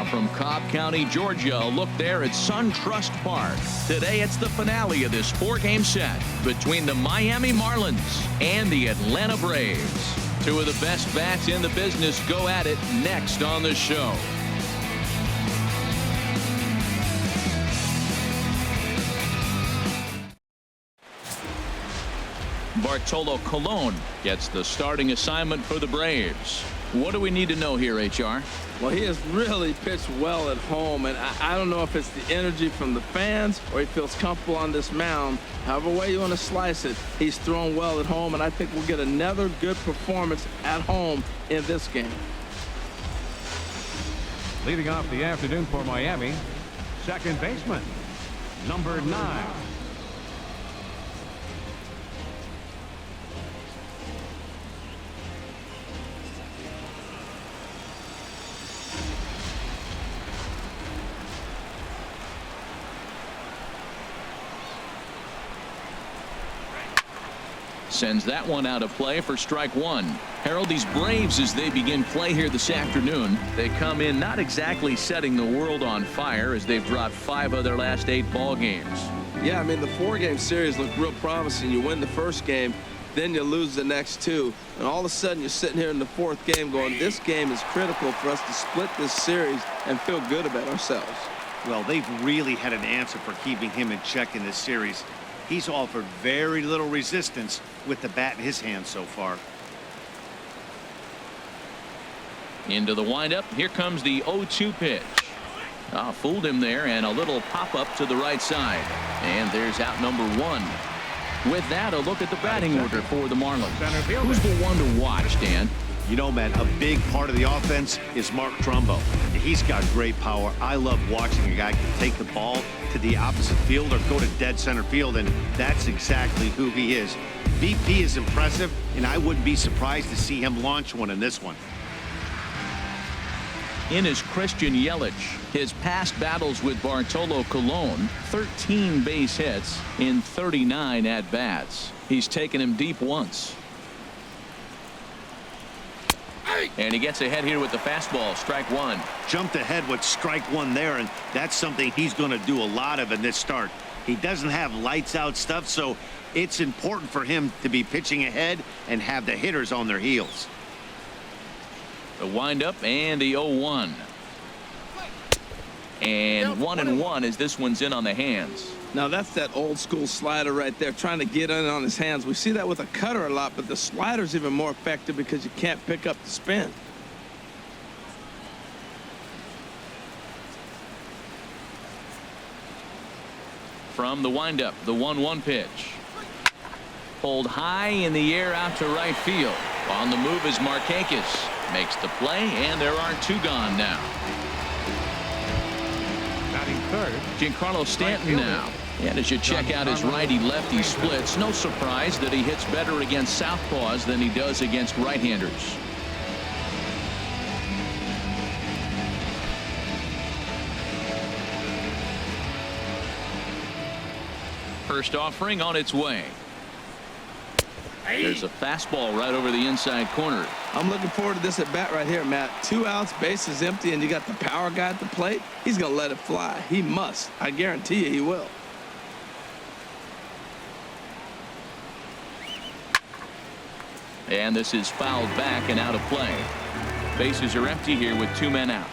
from Cobb County, Georgia. A look there at SunTrust Park. Today it's the finale of this 4-game set between the Miami Marlins and the Atlanta Braves. Two of the best bats in the business go at it next on the show. Bartolo Colon gets the starting assignment for the Braves. What do we need to know here, HR? Well, he has really pitched well at home, and I don't know if it's the energy from the fans or he feels comfortable on this mound. However way you want to slice it, he's thrown well at home, and I think we'll get another good performance at home in this game. Leading off the afternoon for Miami, second baseman, number 9. Sends that one out of play for strike one. Harold, these Braves, as they begin play here this afternoon, they come in not exactly setting the world on fire as they've dropped 5 of their last 8 ball games. Yeah, I mean, the 4-game series looked real promising. You win the first game, then you lose the next 2. And all of a sudden, you're sitting here in the 4th game going, this game is critical for us to split this series and feel good about ourselves. Well, they've really had an answer for keeping him in check in this series. He's offered very little resistance with the bat in his hand so far. Into the windup. Here comes the 0-2 pitch. Fooled him there, and a little pop-up to the right side. And there's out number 1. With that, a look at the batting order for the Marlins. Who's the one to watch, Dan? You know, man, a big part of the offense is Mark Trumbo. He's got great power. I love watching a guy can take the ball to the opposite field or go to dead center field, and that's exactly who he is. BP is impressive, and I wouldn't be surprised to see him launch one in this one. In is Christian Yelich. His past battles with Bartolo Colon, 13 base hits in 39 at-bats. He's taken him deep once. And he gets ahead here with the fastball, strike one. Jumped ahead with strike one there, and that's something he's going to do a lot of in this start. He doesn't have lights out stuff, so it's important for him to be pitching ahead and have the hitters on their heels. The windup and the 0-1. And 1-1 as this one's in on the hands. Now that's that old school slider right there, trying to get in on his hands. We see that with a cutter a lot, but the slider's even more effective because you can't pick up the spin. From the windup, the 1-1 pitch. Pulled high in the air out to right field. On the move is Markakis. Makes the play, and there are 2 gone now. Batting third, Giancarlo Stanton now. And as you check out his righty-lefty splits, no surprise that he hits better against southpaws than he does against right-handers. First offering on its way. There's a fastball right over the inside corner. I'm looking forward to this at bat right here, Matt. 2 outs, base is empty, and you got the power guy at the plate. He's going to let it fly. He must. I guarantee you he will. And this is fouled back and out of play. Bases are empty here with 2 men out.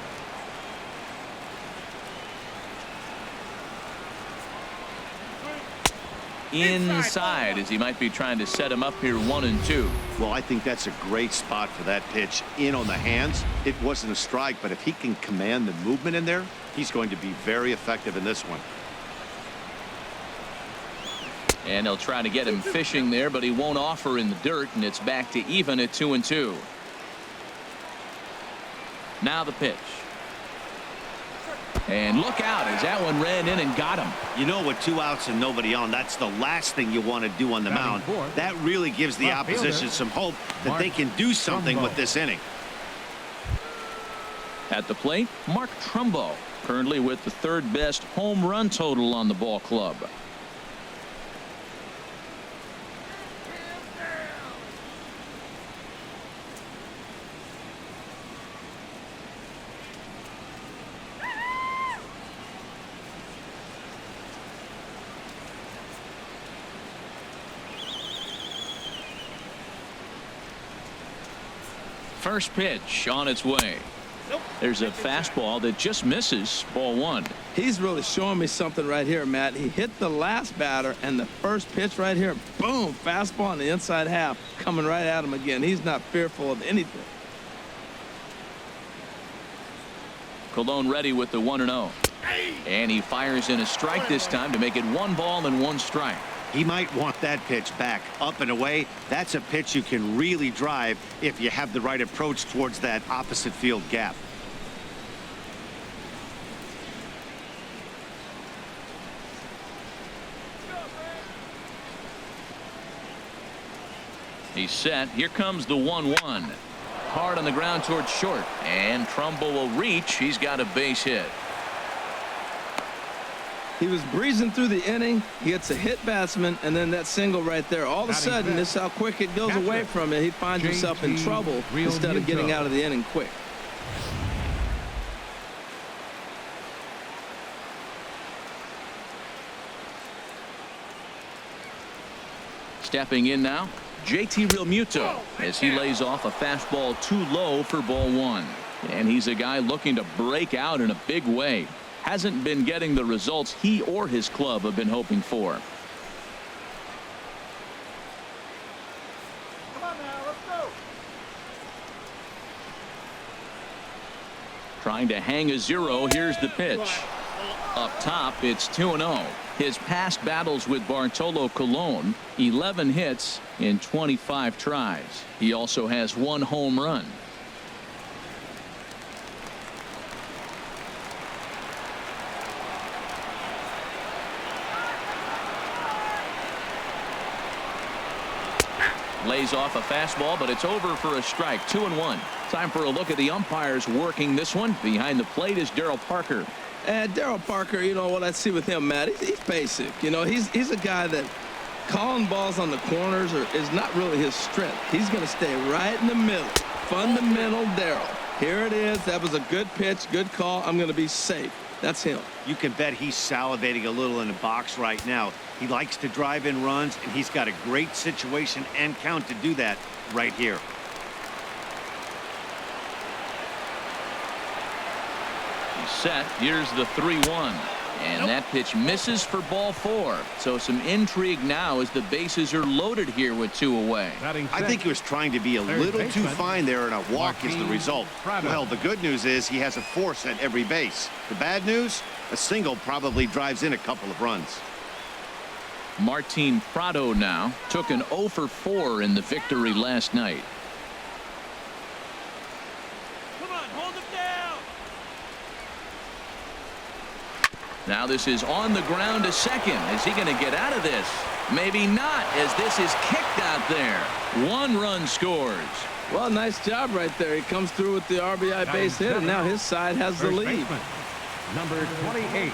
Inside as he might be trying to set him up here 1-2. Well, I think that's a great spot for that pitch. In on the hands. It wasn't a strike, but if he can command the movement in there, he's going to be very effective in this one. And he'll try to get him fishing there, but he won't offer in the dirt, and it's back to even at 2-2. Now the pitch. And look out as that one ran in and got him. You know, with 2 outs and nobody on, that's the last thing you want to do on the mound. That really gives the opposition some hope that they can do something with this inning. At the plate, Mark Trumbo, currently with the 3rd best home run total on the ball club. First pitch on its way. There's a fastball that just misses, ball one. He's really showing me something right here, Matt. He hit the last batter, and the first pitch right here, boom, fastball on the inside half, coming right at him again. He's not fearful of anything. Colon ready with the 1-0. And he fires in a strike this time to make it 1 ball and 1 strike. He might want that pitch back, up and away. That's a pitch you can really drive if you have the right approach towards that opposite field gap. He's set. Here comes the 1-1. Hard on the ground towards short. And Trumbo will reach. He's got a base hit. He was breezing through the inning. He gets a hit batsman, and then that single right there. All of a sudden, this is how quick it goes away from it. He finds himself in trouble instead of getting out of the inning quick. Stepping in now, JT Realmuto, as he lays off a fastball too low for ball one. And he's a guy looking to break out in a big way. Hasn't been getting the results he or his club have been hoping for. Come on now, let's go. Trying to hang a 0. Here's the pitch. Up top, it's 2-0. His past battles with Bartolo Colon, 11 hits in 25 tries. He also has 1 home run. Lays off a fastball, but it's over for a strike. 2-1. Time for a look at the umpires working this one. Behind the plate is Darryl Parker. And Darryl Parker, you know what I see with him, Matt, he's basic. You know, he's a guy that calling balls on the corners is not really his strength. He's going to stay right in the middle. Fundamental Darryl. Here it is. That was a good pitch, good call. I'm going to be safe. That's him. You can bet he's salivating a little in the box right now. He likes to drive in runs, and he's got a great situation and count to do that right here. He's set. Here's the 3-1. And that pitch misses for ball 4. So some intrigue now as the bases are loaded here with 2 away. I think he was trying to be a little too fine there, and a walk is the result. Well, the good news is he has a force at every base. The bad news, a single probably drives in a couple of runs. Martin Prado now took an 0 for 4 in the victory last night. Come on, hold him down. Now this is on the ground to second. Is he going to get out of this? Maybe not, as this is kicked out there. 1 run scores. Well, nice job right there. He comes through with the RBI base hit, and now his side has the lead. Number 28.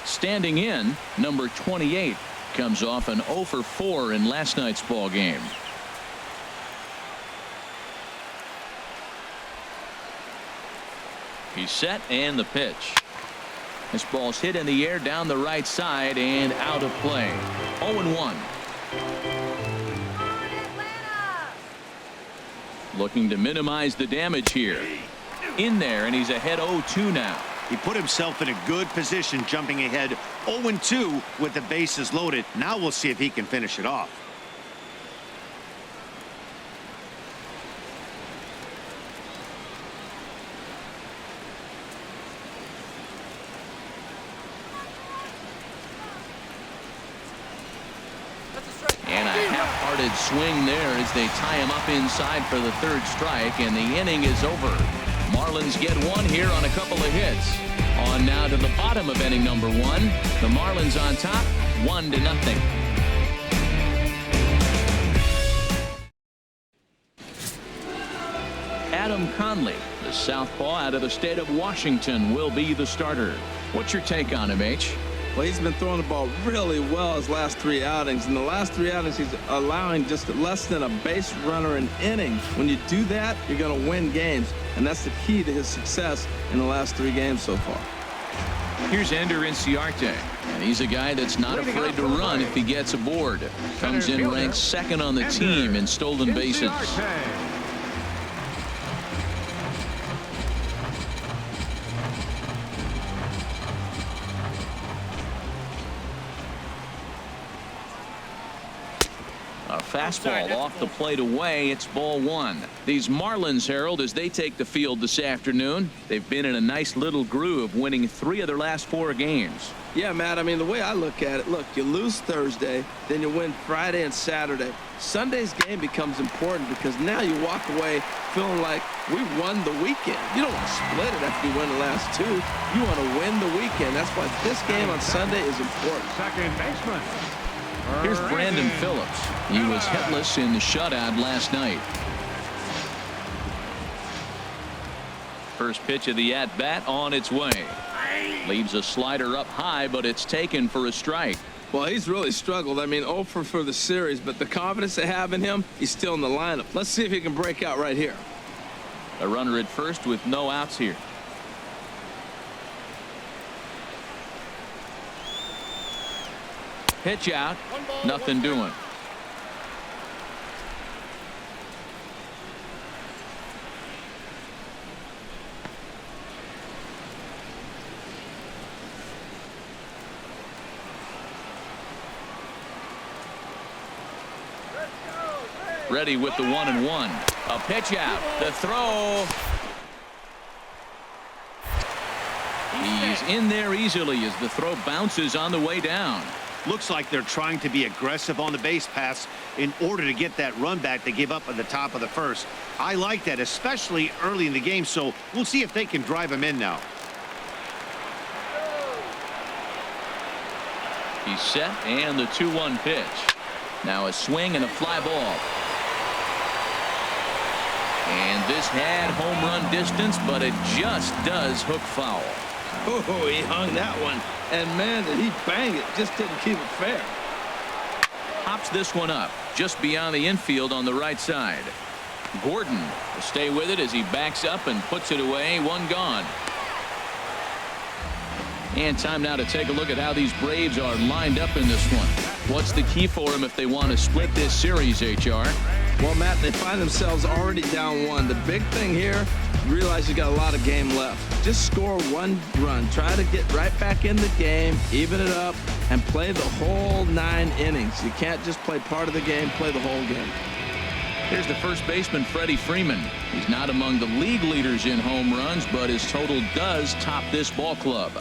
Standing in, number 28 comes off an 0 for 4 in last night's ball game. He's set, and the pitch. This ball's hit in the air down the right side and out of play. 0-1. Looking to minimize the damage here. In there, and he's ahead 0-2 now. He put himself in a good position, jumping ahead 0-2 with the bases loaded. Now we'll see if he can finish it off. And a half-hearted swing there as they tie him up inside for the 3rd strike, and the inning is over. Marlins get 1 here on a couple of hits. On now to the bottom of inning number 1. The Marlins on top, 1-0. Adam Conley, the southpaw out of the state of Washington, will be the starter. What's your take on him, H? Well, he's been throwing the ball really well his last 3 outings. In the last 3 outings, he's allowing just less than a base runner an inning. When you do that, you're going to win games, and that's the key to his success in the last 3 games so far. Here's Ender Inciarte. And he's a guy that's not afraid to run if he gets aboard. Comes in ranked second on the team in stolen bases. A fastball off the plate away. It's ball one. These Marlins, Harold, as they take the field this afternoon, they've been in a nice little groove, winning 3 of their last 4 games. Yeah, Matt, I mean, the way I look at it, look, you lose Thursday, then you win Friday and Saturday. Sunday's game becomes important because now you walk away feeling like we won the weekend. You don't want to split it after you win the last 2. You want to win the weekend. That's why this game on Sunday is important. Second baseman. Here's Brandon Phillips. He was hitless in the shutout last night. First pitch of the at-bat on its way. Leaves a slider up high, but it's taken for a strike. Well, he's really struggled. I mean, 0 for the series, but the confidence they have in him, he's still in the lineup. Let's see if he can break out right here. A runner at first with no outs here. Pitch out. Nothing doing. Ready with the 1-1. A pitch out. The throw. He's in there easily as the throw bounces on the way down. Looks like they're trying to be aggressive on the base paths in order to get that run back they gave up at the top of the first. I like that, especially early in the game, so we'll see if they can drive him in now. He's set, and the 2-1 pitch. Now a swing and a fly ball. And this had home run distance, but it just does hook foul. Oh, he hung that one. And, man, did he bang it. Just didn't keep it fair. Hops this one up just beyond the infield on the right side. Gordon will stay with it as he backs up and puts it away. 1 gone. And time now to take a look at how these Braves are lined up in this one. What's the key for them if they want to split this series, HR? Well, Matt, they find themselves already down 1. The big thing here, you realize you got a lot of game left. Just score 1 run. Try to get right back in the game, even it up, and play the whole 9 innings. You can't just play part of the game, play the whole game. Here's the first baseman, Freddie Freeman. He's not among the league leaders in home runs, but his total does top this ball club.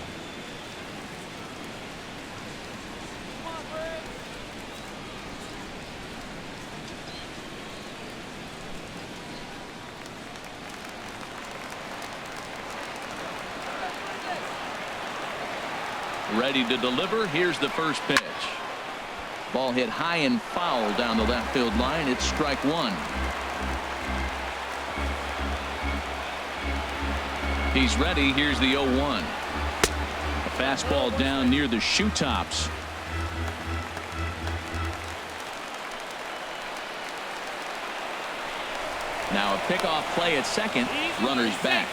Ready to deliver. Here's the first pitch. Ball hit high and foul down the left field line. It's strike 1. He's ready. Here's the 0-1. A fastball down near the shoe tops. Now a pickoff play at second. Runners back.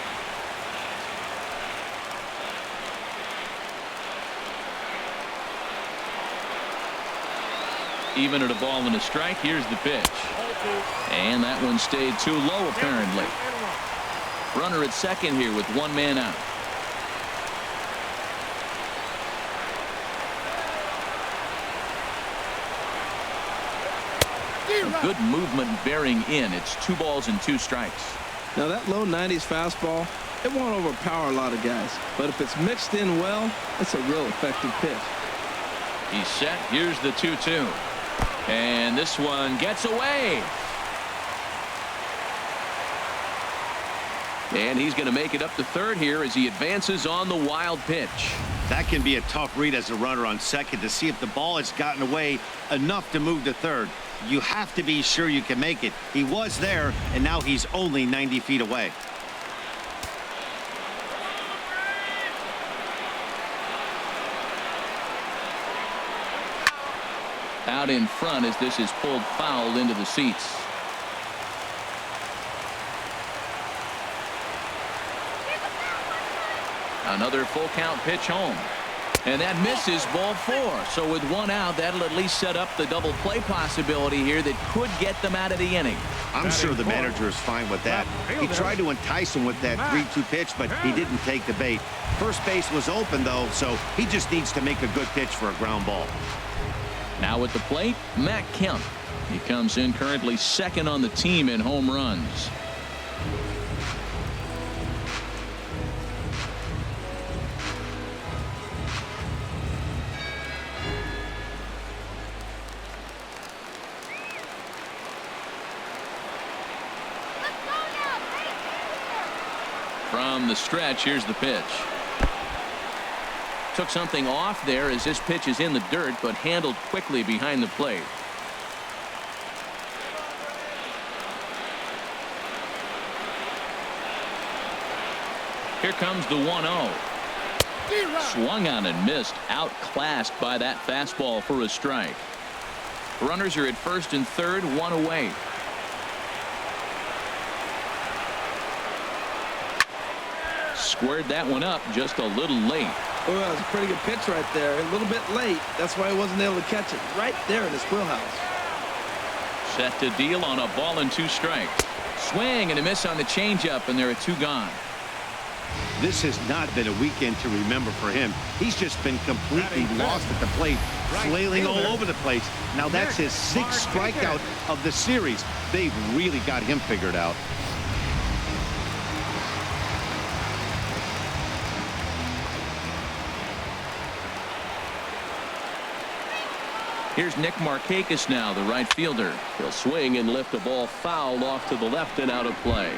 Even at a ball and a strike. Here's the pitch. And that one stayed too low, apparently. Runner at second here with 1 man out. A good movement bearing in. It's 2 balls and 2 strikes. Now, that low 90s fastball, it won't overpower a lot of guys. But if it's mixed in well, it's a real effective pitch. He's set. Here's the 2-2. And this one gets away. And he's going to make it up to third here as he advances on the wild pitch. That can be a tough read as a runner on second to see if the ball has gotten away enough to move to third. You have to be sure you can make it. He was there, and now he's only 90 feet away. Out in front as this is pulled foul into the seats. Another full count pitch home. And that misses, ball 4. So with 1 out, that'll at least set up the double play possibility here that could get them out of the inning. I'm sure the manager is fine with that. He tried to entice him with that 3-2 pitch, but he didn't take the bait. First base was open, though, so he just needs to make a good pitch for a ground ball. Now at the plate, Matt Kemp. He comes in currently second on the team in home runs. From the stretch, here's the pitch. Took something off there as this pitch is in the dirt, but handled quickly behind the plate. Here comes the 1-0. Swung on and missed. Outclassed by that fastball for a strike. Runners are at first and third, 1 away. Squared that one up just a little late. Oh, that was a pretty good pitch right there. A little bit late. That's why he wasn't able to catch it right there in his wheelhouse. Set to deal on a ball and 2 strikes. Swing and a miss on the changeup, and there are 2 gone. This has not been a weekend to remember for him. He's just been completely lost at the plate, flailing all over the place. Now that's his 6th strikeout of the series. They've really got him figured out. Here's Nick Markakis now, the right fielder. He'll swing and lift a ball foul off to the left and out of play.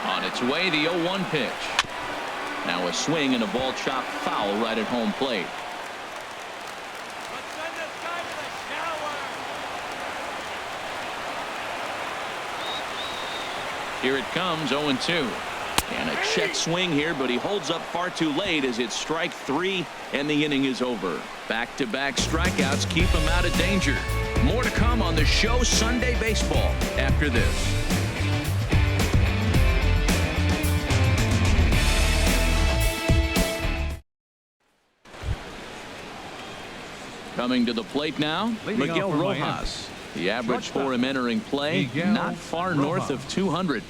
On its way, the 0-1 pitch. Now a swing and a ball chopped foul right at home plate. Let's send this guy to the shower. Here it comes, 0-2. And a check swing here, but he holds up far too late as it's strike 3 and the inning is over. Back-to-back strikeouts keep him out of danger. More to come on the show Sunday Baseball after this. Coming to the plate now, Miguel Rojas. The average for him entering play, not far north of 200.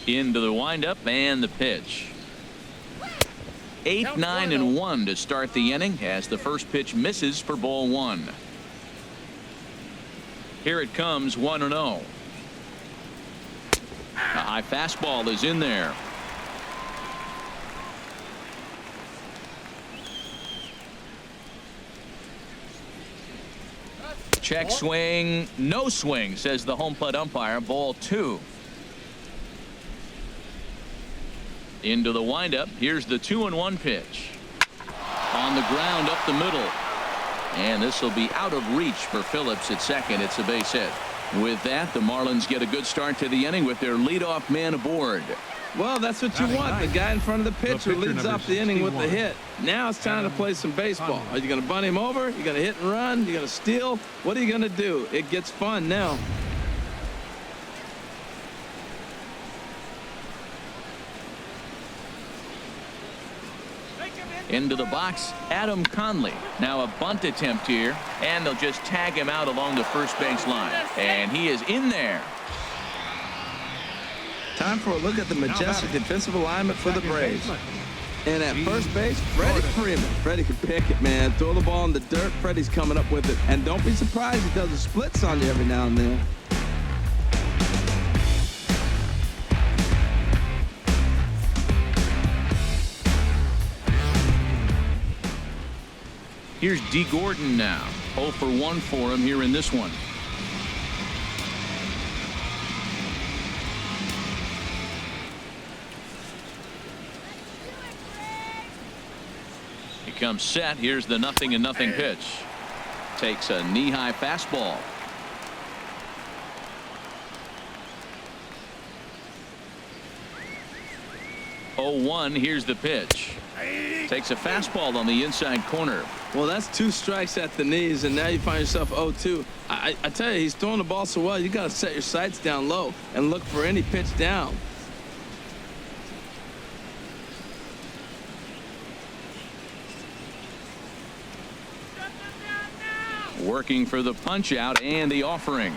Into the windup and the pitch. 8, 9, and 1 to start the inning as the first pitch misses for ball 1. Here it comes, 1-0. A high fastball is in there. Check swing, no swing, says the home plate umpire. Ball 2. Into the windup. Here's the 2-1 pitch. On the ground up the middle. And this will be out of reach for Phillips at second. It's a base hit. With that, the Marlins get a good start to the inning with their leadoff man aboard. Well, that's what you want. The guy in front of the pitcher leads off the inning with the hit. Now it's time to play some baseball. Are you going to bunt him over? You're going to hit and run? You're going to steal? What are you going to do? It gets fun now. Into the box, Adam Conley. Now a bunt attempt here, and they'll just tag him out along the first base line. And he is in there. Time for a look at the majestic defensive alignment for the Braves. And at first base, Freddie Freeman. Freddie can pick it, man. Throw the ball in the dirt. Freddie's coming up with it. And don't be surprised he does the splits on you every now and then. Here's D. Gordon now. 0 for 1 for him here in this one. He comes set. Here's the 0-0 pitch. Takes a knee-high fastball. 0-1. Here's the pitch. Takes a fastball on the inside corner. Well, that's 2 strikes at the knees, and now you find yourself 0-2. I tell you, he's throwing the ball so well, you got to set your sights down low and look for any pitch down. Working for the punch out and the offering.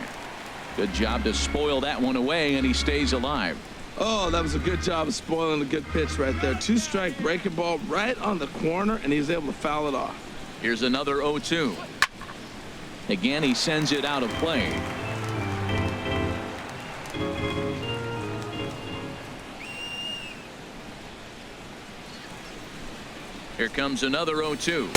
Good job to spoil that one away, and he stays alive. Oh, that was a good job of spoiling a good pitch right there. 2-strike breaking ball right on the corner, and he was able to foul it off. Here's another 0-2. Again, he sends it out of play. Here comes another 0-2.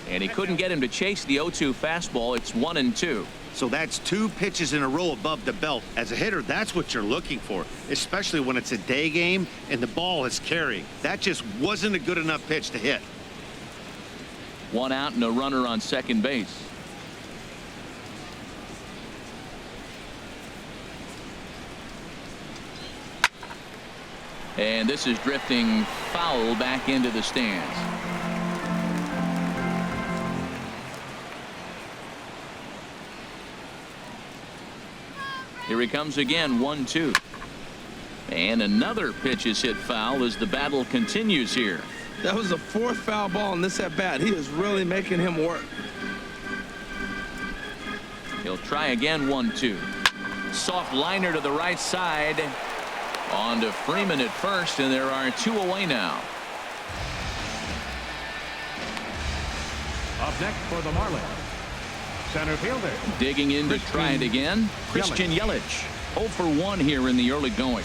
And he couldn't get him to chase the 0-2 fastball. It's 1-2. So that's 2 pitches in a row above the belt. As a hitter, that's what you're looking for, especially when it's a day game and the ball is carrying. That just wasn't a good enough pitch to hit. 1 out and a runner on second base. And this is drifting foul back into the stands. Here he comes again, 1-2. And another pitch is hit foul as the battle continues here. That was the 4th foul ball in this at bat. He is really making him work. He'll try again, 1-2. Soft liner to the right side. On to Freeman at first, and there are 2 away now. Up next for the Marlins, center fielder. Digging in to try it again. Christian Yelich. 0 for 1 here in the early going.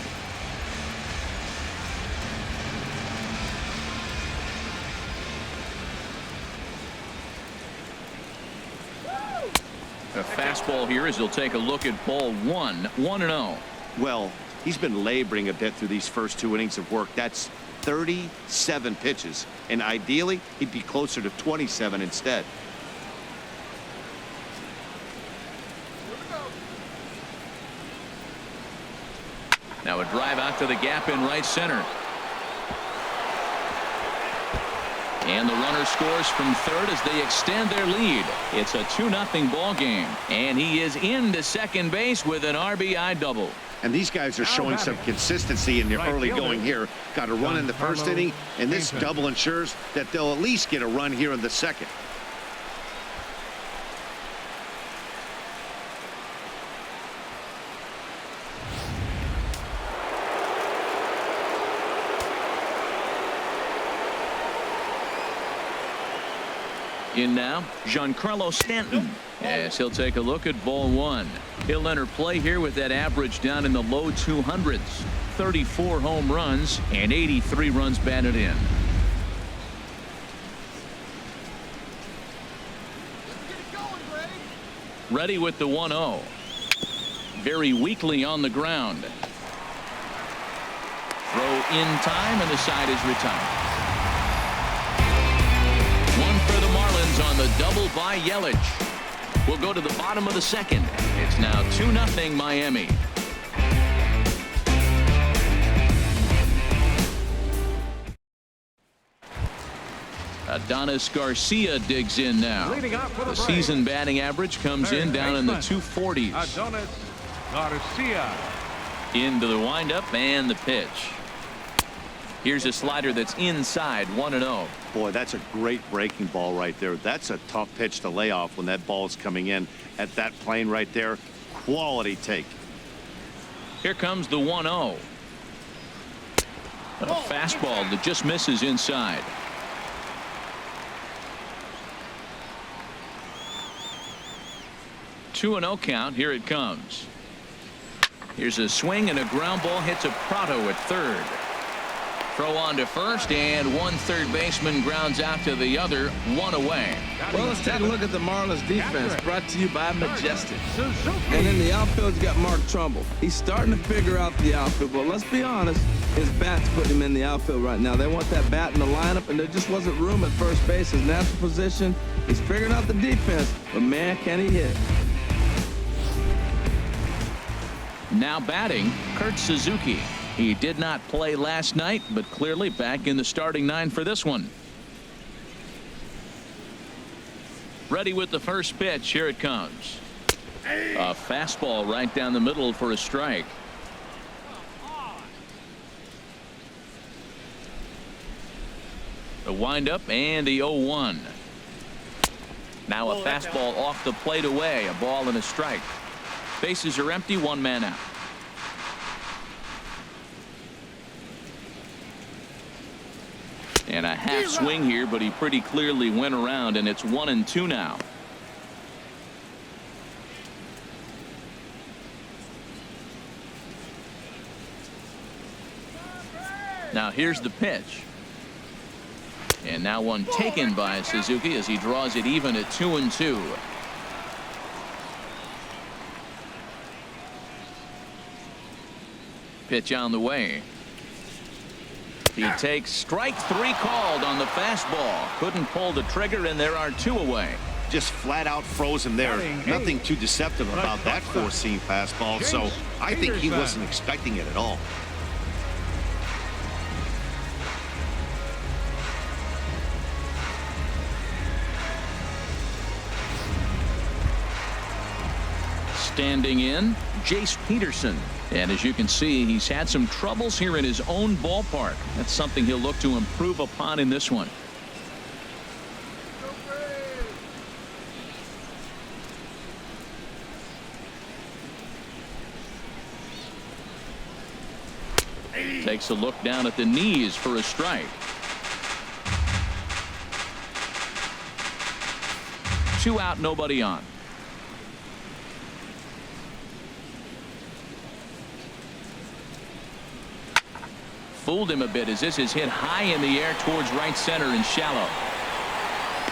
A fastball here as he'll take a look at ball 1. 1-0. Well, he's been laboring a bit through these first 2 innings of work. That's 37 pitches, and ideally he'd be closer to 27 instead. Now a drive out to the gap in right center. And the runner scores from third as they extend their lead. It's a 2-0 ball game. And he is into second base with an RBI double. And these guys are showing some consistency in the early going here. Got a run in the first inning, and this double ensures that they'll at least get a run here in the second. In now, Giancarlo Stanton, as he'll take a look at ball 1. He'll enter play here with that average down in the low 200s. 34 home runs and 83 runs batted in. Ready with the 1-0. Very weakly on the ground. Throw in time, and the side is retired. For the Marlins on the double by Yelich. We'll go to the bottom of the second. It's now 2-0 Miami. Adonis Garcia digs in now. The season batting average comes in down in the 240s. Adonis Garcia. Into the windup and the pitch. Here's a slider that's inside, 1-0. Boy, that's a great breaking ball right there. That's a tough pitch to lay off when that ball is coming in at that plane right there. Quality take. Here comes the 1-0. A fastball that just misses inside. Two 2-0 count. Here it comes. Here's a swing and a ground ball hits a Prado at third. Throw on to first, and one third baseman grounds out to the other, 1 away. Well, let's take a look at the Marlins defense, brought to you by Majestic. And in the outfield, you got Mark Trumbull. He's starting to figure out the outfield, but let's be honest, his bat's putting him in the outfield right now. They want that bat in the lineup, and there just wasn't room at first base, his natural position. He's figuring out the defense, but man, can he hit. Now batting, Kurt Suzuki. He did not play last night, but clearly back in the starting 9 for this one. Ready with the first pitch. Here it comes. A fastball right down the middle for a strike. The windup and the 0-1. Now a fastball off the plate away. A ball and a strike. Bases are empty. 1 man out. And a half swing here, but he pretty clearly went around, and it's 1-2 now. Now here's the pitch. And now one taken by Suzuki as he draws it even at 2-2. Pitch on the way. He takes strike 3 called on the fastball. Couldn't pull the trigger, and there are 2 away. Just flat out froze him there. Nothing too deceptive about that 4-seam fastball, so I think he wasn't expecting it at all. Standing in, Jace Peterson. And as you can see, he's had some troubles here in his own ballpark. That's something he'll look to improve upon in this one. Takes a look down at the knees for a strike. 2 out, nobody on. Fooled him a bit as this is hit high in the air towards right center and shallow.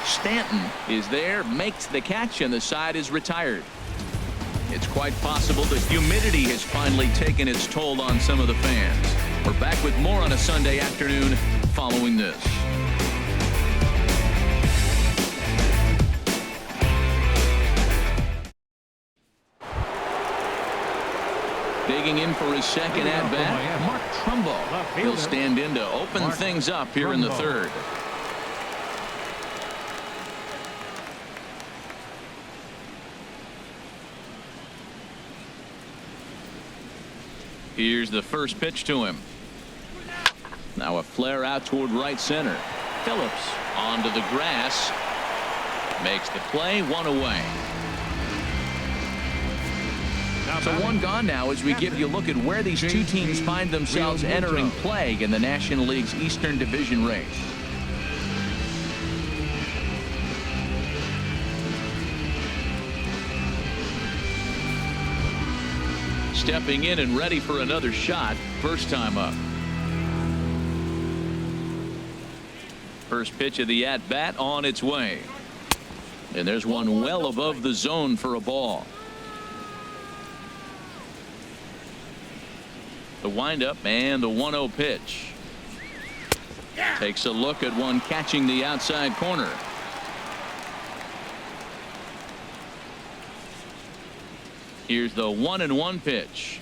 Stanton is there, makes the catch, and the side is retired. It's quite possible the humidity has finally taken its toll on some of the fans. We're back with more on a Sunday afternoon following this. Digging in for his second at-bat, Mark Trumbo. He'll stand in to open things up here in the 3rd. Here's the first pitch to him. Now a flare out toward right center. Phillips onto the grass. Makes the play, 1 away. So 1 gone now as we give you a look at where these 2 teams find themselves entering play in the National League's Eastern Division race. Stepping in and ready for another shot. First time up. First pitch of the at-bat on its way. And there's one well above the zone for a ball. The windup and the 1-0 pitch. Takes a look at one catching the outside corner. Here's the 1-1 pitch.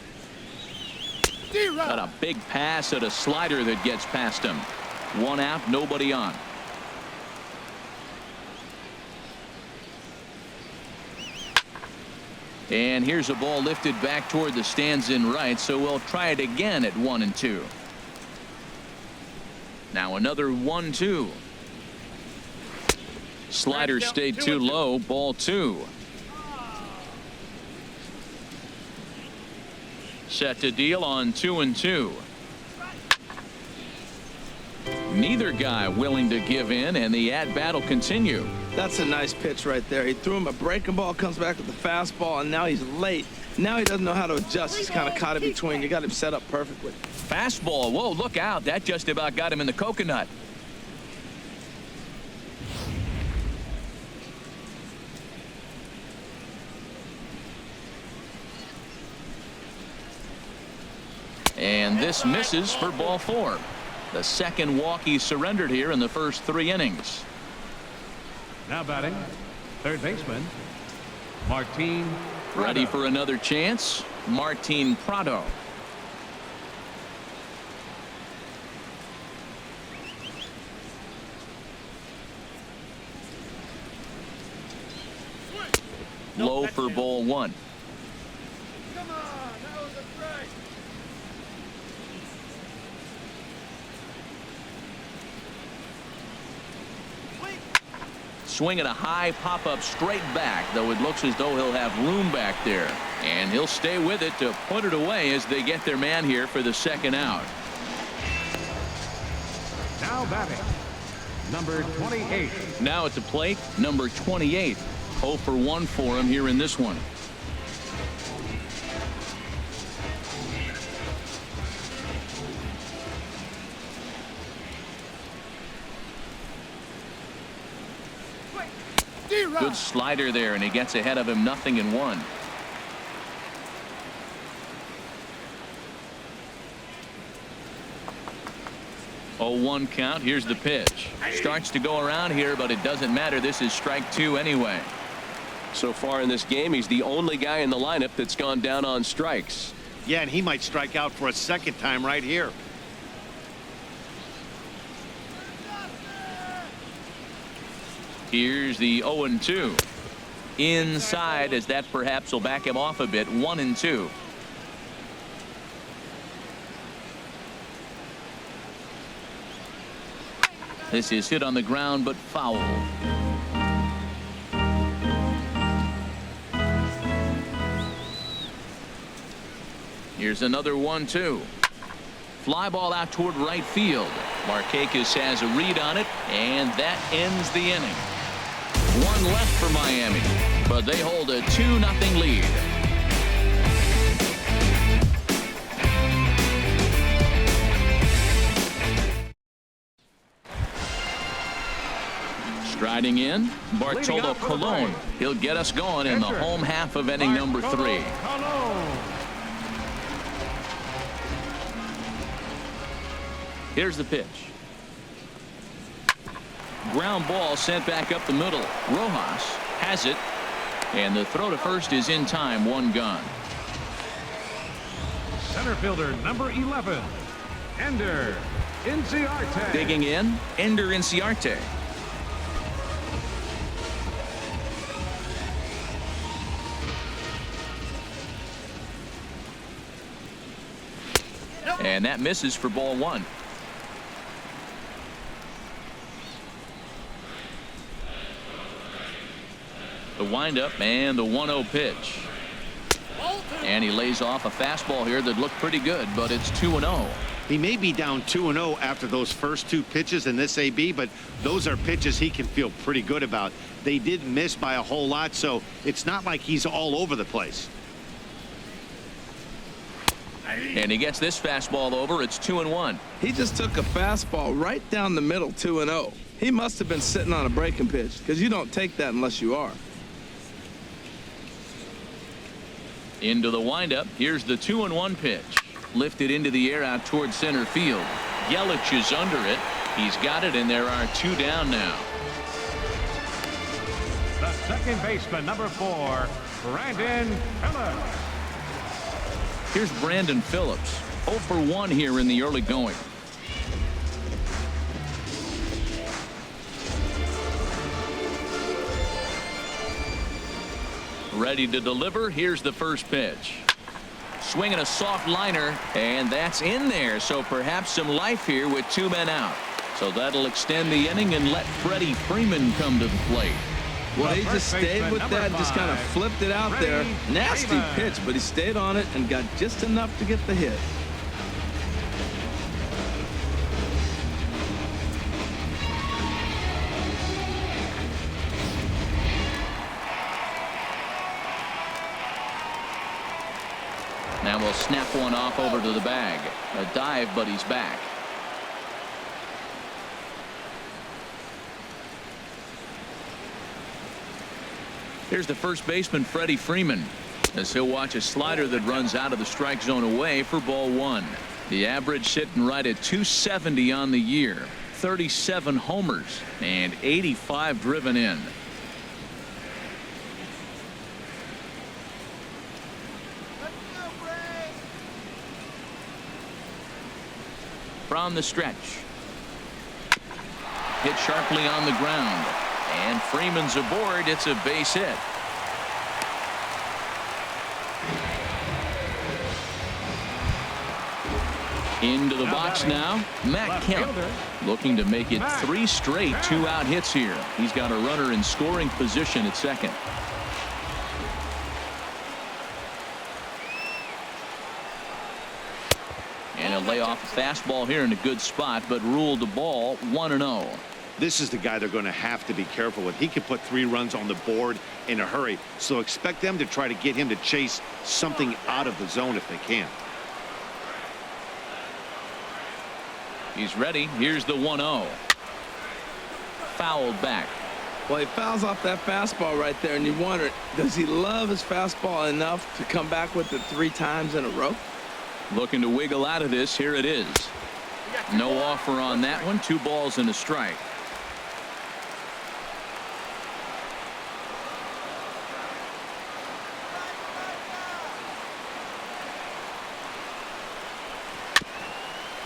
Got a big pass at a slider that gets past him. 1 out, nobody on. And here's a ball lifted back toward the stands in right, so we'll try it again at 1-2. Now another 1-2. Slider stayed too low. Ball 2. Set to deal on 2-2. Neither guy willing to give in, and the at-bat will continue. That's a nice pitch right there. He threw him a breaking ball, comes back with the fastball, and now he's late. Now he doesn't know how to adjust. He's kind of caught in between. You got him set up perfectly. Fastball. Whoa, look out. That just about got him in the coconut. And this misses for ball 4. The second walk he surrendered here in the first 3 innings. Now batting, third baseman, Martin. Ready for another chance, Martin Prado. low for ball one. Come on, that was a strike. Swinging a high pop-up straight back, though it looks as though he'll have room back there. And he'll stay with it to put it away as they get their man here for the second out. Now batting, number 28. Now at the plate, number 28. 0 for 1 for him here in this one. Good slider there, and he gets ahead of him, 0-1. Oh, 1 count. Here's the pitch. Starts to go around here, but it doesn't matter. This is strike 2 anyway. So far in this game, he's the only guy in the lineup that's gone down on strikes. Yeah, and he might strike out for a second time right here. Here's the 0-2. Inside, as that perhaps will back him off a bit. 1-2. This is hit on the ground, but foul. Here's another 1-2. Fly ball out toward right field. Markakis has a read on it, and that ends the inning. 1 left for Miami, but they hold a 2-0 lead. Striding in, Bartolo Colon. He'll get us going in the home half of inning number 3. Here's the pitch. Ground ball sent back up the middle. Rojas has it, and the throw to first is in time. 1 gone. Center fielder number 11, Ender Inciarte. Digging in, Ender Inciarte. And that misses for ball 1. The windup and the 1-0 pitch. And he lays off a fastball here that looked pretty good, but it's 2-0. He may be down 2-0 after those first 2 pitches in this AB, but those are pitches he can feel pretty good about. They did miss by a whole lot, so it's not like he's all over the place. And he gets this fastball over. It's 2-1. He just took a fastball right down the middle, 2-0. He must have been sitting on a breaking pitch, because you don't take that unless you are. Into the windup. Here's the 2-1 pitch. Lifted into the air out towards center field. Yelich is under it. He's got it, and there are 2 down now. The second baseman, number 4, Brandon Phillips. Here's Brandon Phillips. 0 for 1 here in the early going. Ready to deliver. Here's the first pitch. Swinging a soft liner, and that's in there. So perhaps some life here with 2 men out. So that'll extend the inning and let Freddie Freeman come to the plate. Well, he just stayed with that, just kind of flipped it out there. Nasty pitch, but he stayed on it and got just enough to get the hit. Now we'll snap one off over to the bag. A dive, but he's back. Here's the first baseman, Freddie Freeman, as he'll watch a slider that runs out of the strike zone away for ball 1. The average sitting right at 270 on the year. 37 homers and 85 driven in. From the stretch. Hit sharply on the ground. And Freeman's aboard. It's a base hit. Into the box now, Matt Kemp, looking to make it 3 straight 2-out hits here. He's got a runner in scoring position at second. And a layoff fastball here in a good spot, but ruled the ball 1-0. This is the guy they're going to have to be careful with. He could put 3 runs on the board in a hurry, so expect them to try to get him to chase something out of the zone if they can. He's ready. Here's the 1-0. Fouled back. Well, he fouls off that fastball right there, and you wonder, does he love his fastball enough to come back with it 3 times in a row? Looking to wiggle out of this. Here it is. No offer on that one. 2 balls and a strike.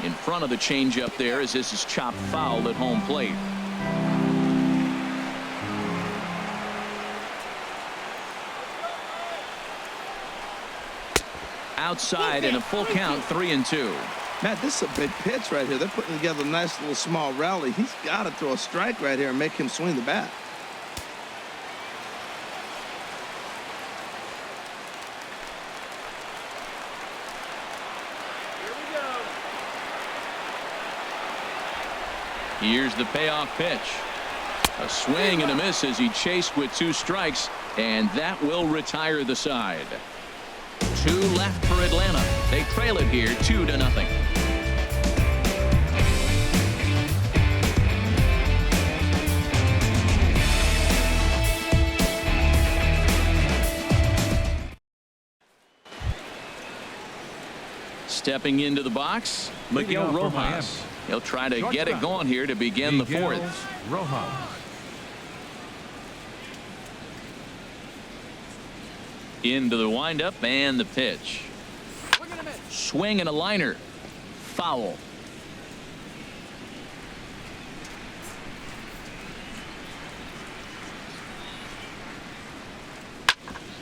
In front of the changeup there as this is chopped foul at home plate. Outside and a full count, 3-2. Matt, this is a big pitch right here. They're putting together a nice little small rally. He's got to throw a strike right here and make him swing the bat. Here's the payoff pitch. A swing and a miss as he chased with 2 strikes, and that will retire the side. 2 left for Atlanta. They trail it here 2-0. Stepping into the box, Miguel Rojas. He'll try to get it going here to begin the 4th. Rojas. Into the windup and the pitch. Swing and a liner. Foul.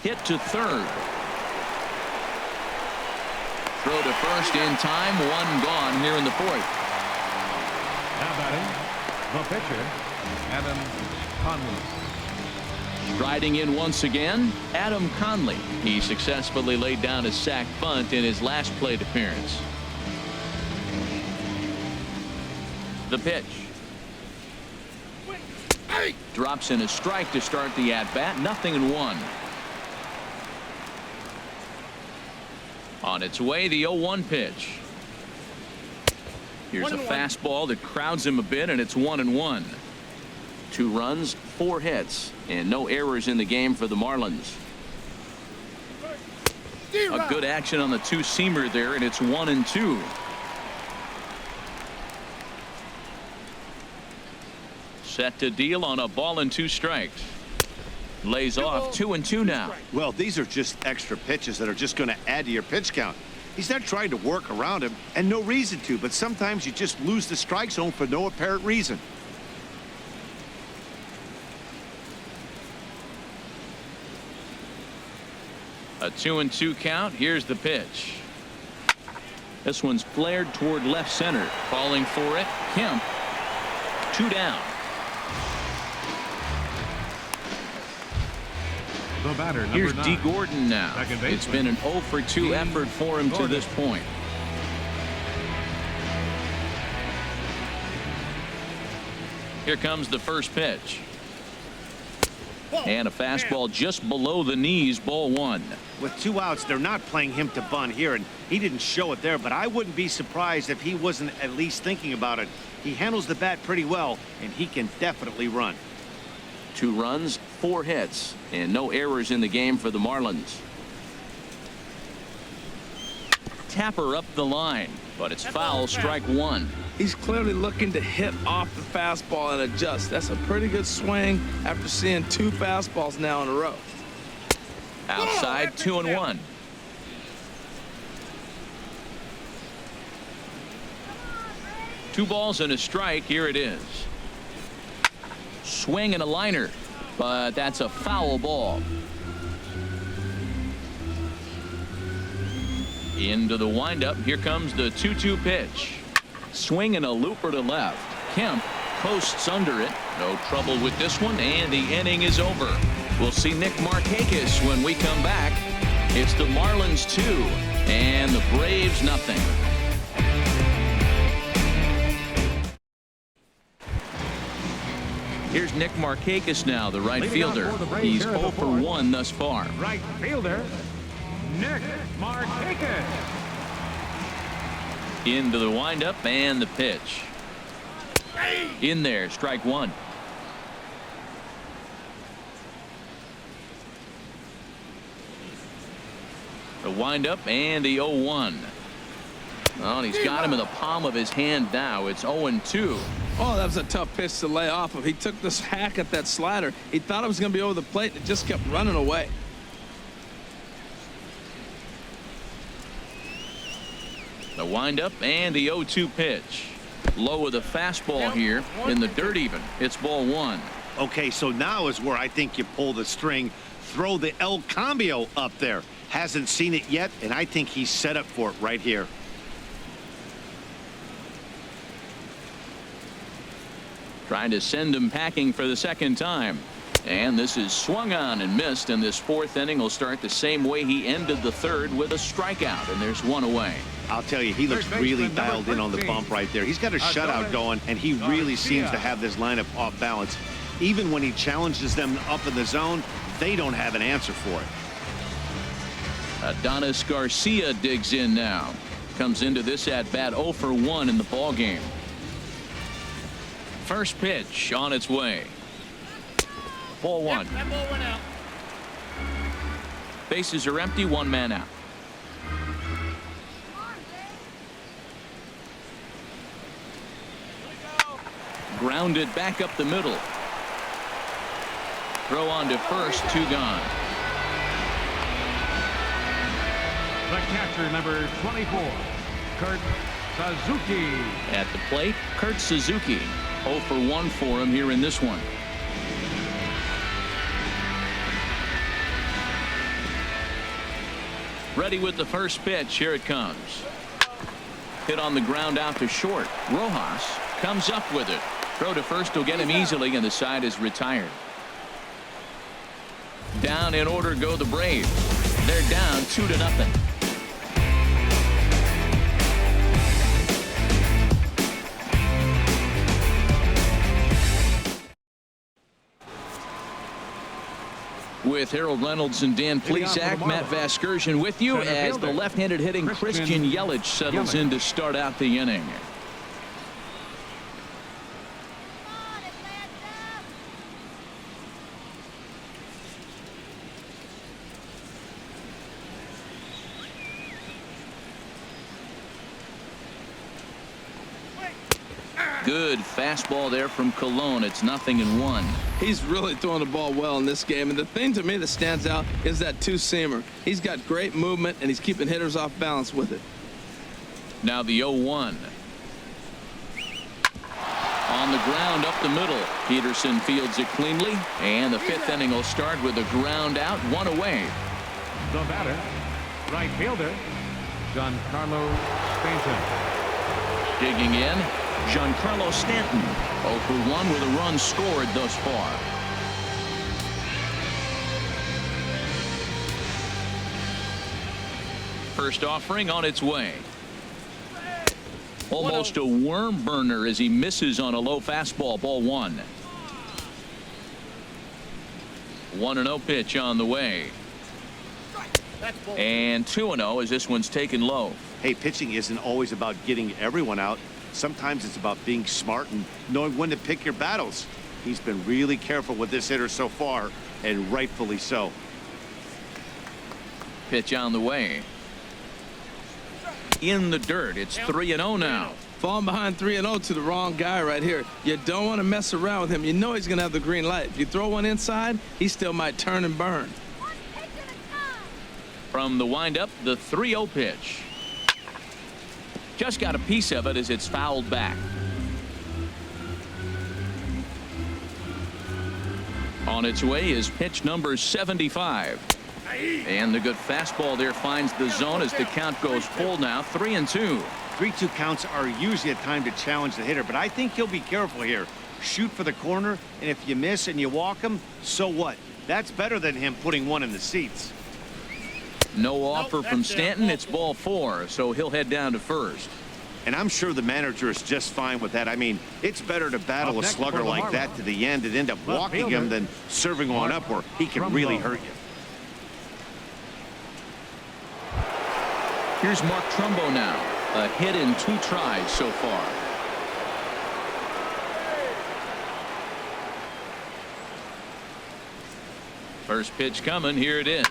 Hit to third. Throw to first in time. 1 gone here in the 4th. Now batting, the pitcher, Adam Conley. Striding in once again, Adam Conley. He successfully laid down a sac bunt in his last plate appearance. The pitch. Drops in a strike to start the at-bat. 0-1. On its way, the 0-1 pitch. Here's a fastball that crowds him a bit, and it's 1-1. 2 runs, 4 hits, and no errors in the game for the Marlins. A good action on the 2-seamer there, and it's 1-2. Set to deal on a ball and 2 strikes. Lays off 2-2 now. Well, these are just extra pitches that are just going to add to your pitch count. He's not trying to work around him, and no reason to, but sometimes you just lose the strike zone for no apparent reason. A 2-2 count. Here's the pitch. This one's flared toward left center. Calling for it, Kemp. 2 down. The batter, number Here's 9. D. Gordon now. It's been an 0-for-2 effort for him to this point. Here comes the first pitch. And a fastball just below the knees, ball 1. With 2 outs, they're not playing him to bunt here, and he didn't show it there, but I wouldn't be surprised if he wasn't at least thinking about it. He handles the bat pretty well, and he can definitely run. 2 runs, 4 hits, and no errors in the game for the Marlins. Tapper up the line, but it's foul, strike 1. He's clearly looking to hit off the fastball and adjust. That's a pretty good swing after seeing 2 fastballs now in a row. Outside, 2-1. Two balls and a strike. Here it is. Swing and a liner, but that's a foul ball. Into the windup. Here comes the 2-2 pitch. Swing and a looper to left. Kemp posts under it. No trouble with this one, and the inning is over. We'll see Nick Markakis when we come back. It's the Marlins 2 and the Braves nothing. Here's Nick Markakis now, the right fielder. He's 0 for 1 thus far. Right fielder, Nick Markakis. Into the windup and the pitch. In there, strike one. The windup and the 0-1. Oh, and he's got him in the palm of his hand now. It's 0-2. Oh, that was a tough pitch to lay off of. He took this hack at that slider. He thought it was going to be over the plate, and it just kept running away. The windup and the 0-2 pitch. Low with a fastball here in the dirt even. It's ball one. Okay, so now is where I think you pull the string. Throw the El Cambio up there. Hasn't seen it yet, and I think he's set up for it right here. Trying to send him packing for the second time. And this is swung on and missed, and this fourth inning will start the same way he ended the third with a strikeout, and there's one away. I'll tell you, he looks really dialed in on the bump right there. He's got a shutout going, and he really seems to have this lineup off balance. Even when he challenges them up in the zone, they don't have an answer for it. Adonis Garcia digs in now. Comes into this at bat 0 for 1 in the ball game. First pitch on its way. Ball one. That ball went out. Bases are empty, one man out. Grounded back up the middle. Throw on to first, 2 gone. The catcher, number 24, Kurt Suzuki. At the plate, Kurt Suzuki. 0 for 1 for him here in this one. Ready with the first pitch. Here it comes. Hit on the ground out to short. Rojas comes up with it. Throw to first will get him easily, and the side is retired. Down in order go the Braves. They're down 2-0. With Harold Reynolds and Dan Plesac, Matt Vasgersian with you as the left-handed hitting Christian Yelich settles in to start out the inning. Good fastball there from Colon. It's 0-1. He's really throwing the ball well in this game, and the thing to me that stands out is that two-seamer. He's got great movement, and he's keeping hitters off balance with it. Now the 0-1. On the ground up the middle. Peterson fields it cleanly, and the fifth inning will start with a ground out, 1 away. The batter, right fielder, Giancarlo Stanton. Digging in, Giancarlo Stanton. 0 for 1 with a run scored thus far. First offering on its way. Almost a worm burner as he misses on a low fastball. Ball one. 1-0 pitch on the way. And 2-0 as this one's taken low. Hey, pitching isn't always about getting everyone out. Sometimes it's about being smart and knowing when to pick your battles. He's been really careful with this hitter so far, and rightfully so. Pitch on the way. In the dirt. It's 3-0 now. Falling behind 3-0 to the wrong guy right here. You don't want to mess around with him. You know he's going to have the green light. If you throw one inside, he still might turn and burn. From the windup, the 3-0 pitch. Just got a piece of it as it's fouled back. On its way is pitch number 75. And the good fastball there finds the zone as the count goes full now. 3-2. 3-2 counts are usually a time to challenge the hitter, but I think he'll be careful here. Shoot for the corner, and if you miss and you walk him, so what? That's better than him putting one in the seats. No offer from Stanton. It's ball 4, so he'll head down to first. And I'm sure the manager is just fine with that. I mean, it's better to battle a slugger like that to the end and end up walking him than serving one up where he can really hurt you. Here's Mark Trumbo now. A hit in 2 tries so far. First pitch coming. Here it is.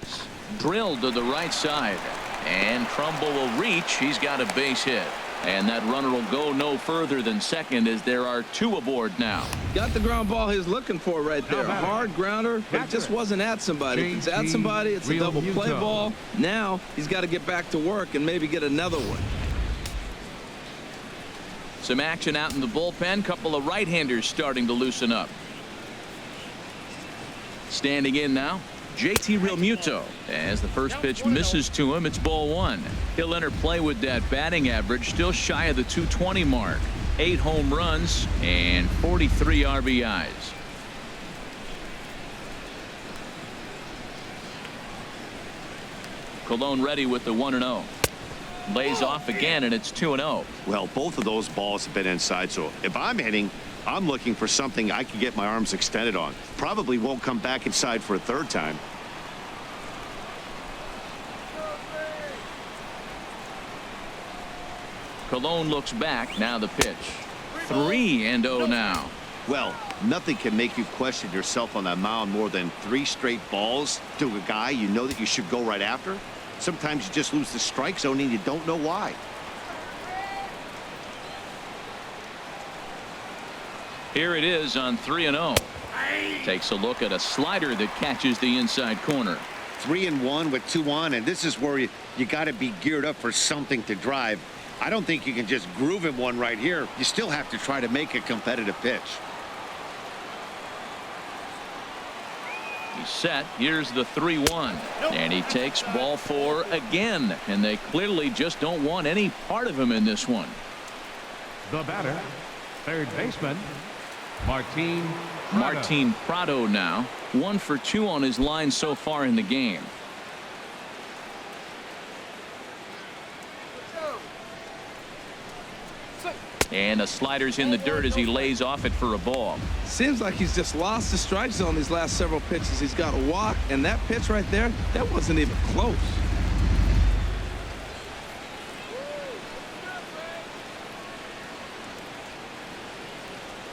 Drilled to the right side. And Trumbo will reach. He's got a base hit. And that runner will go no further than second as there are 2 aboard now. Got the ground ball he's looking for right there. Hard grounder, but it just wasn't at somebody. If it's at somebody, it's a double play ball. Now he's got to get back to work and maybe get another one. Some action out in the bullpen. Couple of right-handers starting to loosen up. Standing in now, JT Realmuto. As the first pitch misses to him, it's ball 1. He'll enter play with that batting average, still shy of the 220 mark. 8 home runs and 43 RBIs. Colon ready with the 1-0. Lays off again, and it's 2-0. Well, both of those balls have been inside, so if I'm hitting, I'm looking for something I can get my arms extended on. Probably won't come back inside for a 3rd time. Colon looks back. Now the pitch. 3-0 now. Well, nothing can make you question yourself on that mound more than 3 straight balls to a guy you know that you should go right after. Sometimes you just lose the strike zone and you don't know why. Here it is on 3-0. Takes a look at a slider that catches the inside corner. 3-1 with 2 on, and this is where you got to be geared up for something to drive. I don't think you can just groove him one right here. You still have to try to make a competitive pitch. He's set. Here's the 3-1. And he takes ball 4 again. And they clearly just don't want any part of him in this one. The batter, third baseman, Martin Prado now. 1 for 2 on his line so far in the game. And a slider's in the dirt as he lays off it for a ball. Seems like he's just lost the strike zone these last several pitches. He's got a walk, and that pitch right there, that wasn't even close.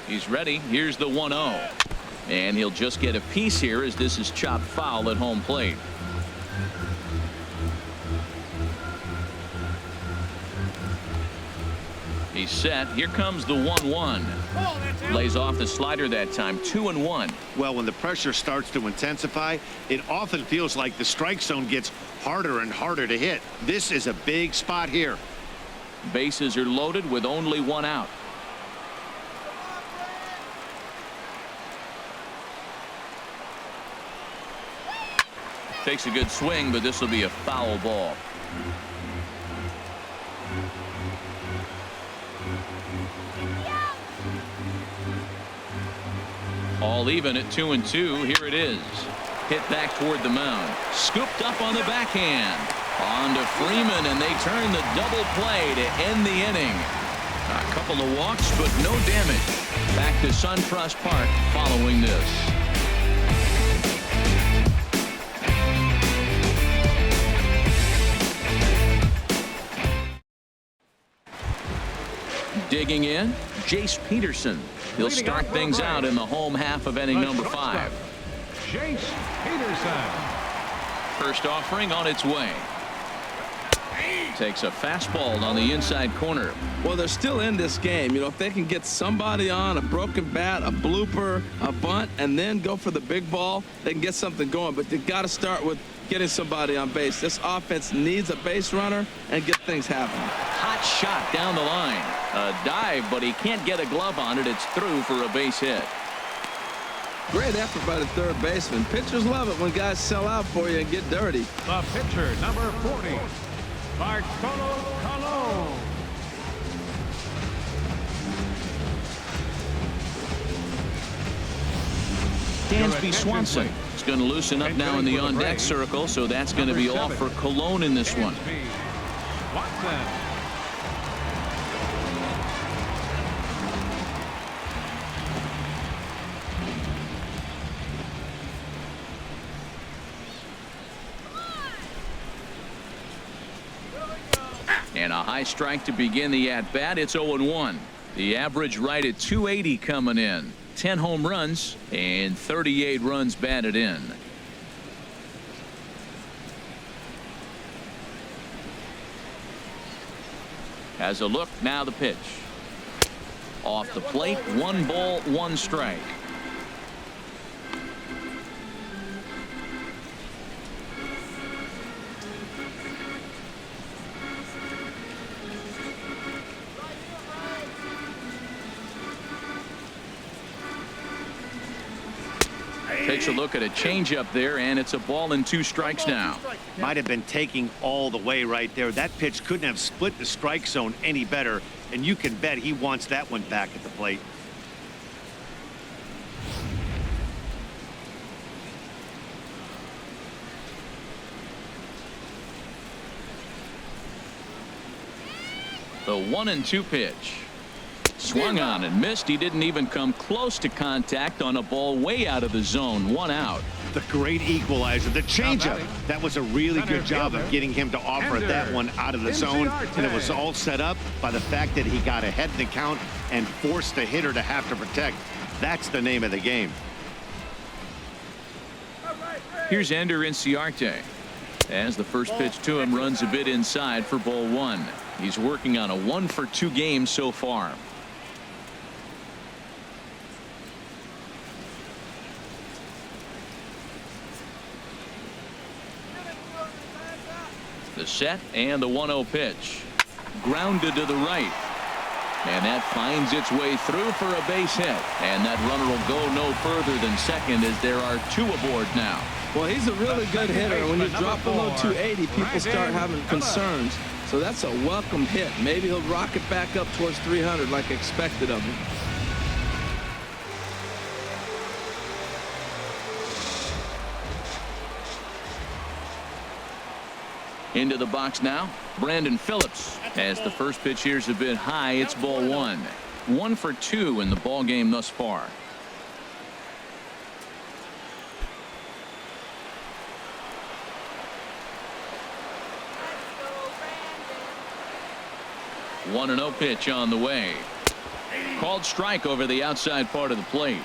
He's ready. Here's the 1-0. And he'll just get a piece here as this is chopped foul at home plate. He's set. Here comes the 1-1. Lays off the slider that time. 2-1. Well, when the pressure starts to intensify, it often feels like the strike zone gets harder and harder to hit. This is a big spot here. Bases are loaded with only 1 out. Takes a good swing, but this will be a foul ball. All even at 2-2. Here it is. Hit back toward the mound. Scooped up on the backhand. On to Freeman, and they turn the double play to end the inning. A couple of walks, but no damage. Back to SunTrust Park following this. Digging in, Jace Peterson. He'll start things out in the home half of inning number 5. Jace Peterson. First offering on its way. Takes a fastball on the inside corner. Well, they're still in this game. You know, if they can get somebody on a broken bat, a blooper, a bunt, and then go for the big ball, they can get something going. But they got to start with getting somebody on base. This offense needs a base runner and get things happening. Hot shot down the line. A dive, but he can't get a glove on it. It's through for a base hit. Great effort by the third baseman. Pitchers love it when guys sell out for you and get dirty. The pitcher, number 40, Bartolo Colon. Dansby Swanson is going to loosen up now in the on-deck circle, so that's going to be off for Colon in this one. Swanson. And a high strike to begin the at-bat. It's 0-1. The average right at 280 coming in. 10 home runs and 38 runs batted in. Has a look, now the pitch. Off the plate, 1 ball, 1 strike. Takes a look at a changeup there, and it's a ball and 2 strikes now. Might have been taking all the way right there. That pitch couldn't have split the strike zone any better, and you can bet he wants that one back at the plate. The 1-2 pitch. Swung on and missed. He didn't even come close to contact on a ball way out of the zone. 1 out. The great equalizer, the changeup. That was a really good job of getting him to offer that one out of the zone, and it was all set up by the fact that he got ahead in the count and forced the hitter to have to protect. That's the name of the game. Here's Ender Inciarte. As the first pitch to him runs a bit inside for ball 1. He's working on a 1-for-2 game so far. The set and the 1-0 pitch. Grounded to the right. And that finds its way through for a base hit. And that runner will go no further than second as there are 2 aboard now. Well, he's a really good hitter. When you drop below 280, people start having concerns. So that's a welcome hit. Maybe he'll rocket back up towards 300 like expected of him. Into the box now, Brandon Phillips. As the first pitch here's a bit high, it's ball 1. 1 for 2 in the ball game thus far. One 1-0 pitch on the way. Called strike over the outside part of the plate.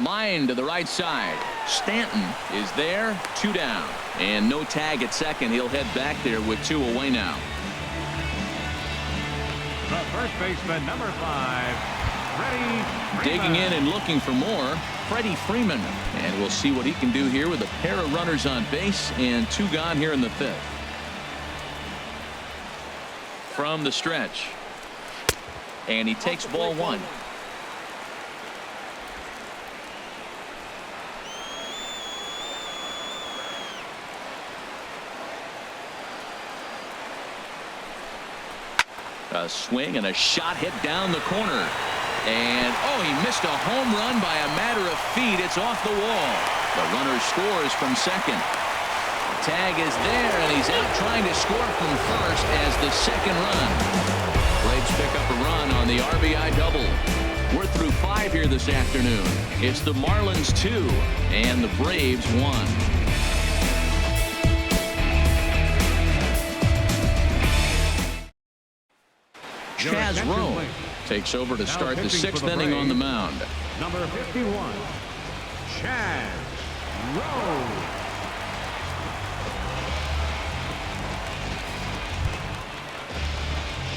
Line to the right side. Stanton is there. 2 down. And no tag at second. He'll head back there with 2 away now. The first baseman, number 5, Freddie Freeman. Digging in and looking for more, Freddie Freeman. And we'll see what he can do here with a pair of runners on base and 2 gone here in the 5th. From the stretch. And he takes ball 1. A swing and a shot hit down the corner. And, oh, he missed a home run by a matter of feet. It's off the wall. The runner scores from second. Tag is there, and he's out trying to score from first as the second run. Braves pick up a run on the RBI double. We're through 5 here this afternoon. It's the Marlins 2 and the Braves 1. Chaz Rowe takes over to start the 6th inning on the mound. Number 51, Chaz Rowe.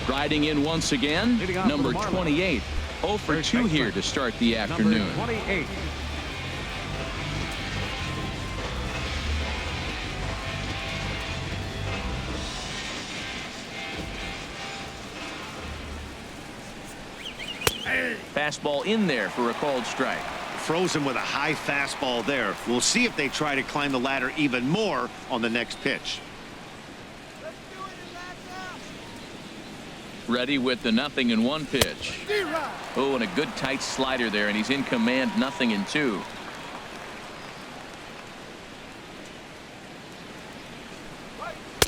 Striding in once again, number 28. 0 for 2 here to start the afternoon. Number 28. Fastball in there for a called strike. Frozen with a high fastball there. We'll see if they try to climb the ladder even more on the next pitch. Ready with the 0-1 pitch. Oh, and a good tight slider there, and he's in command. 0-2.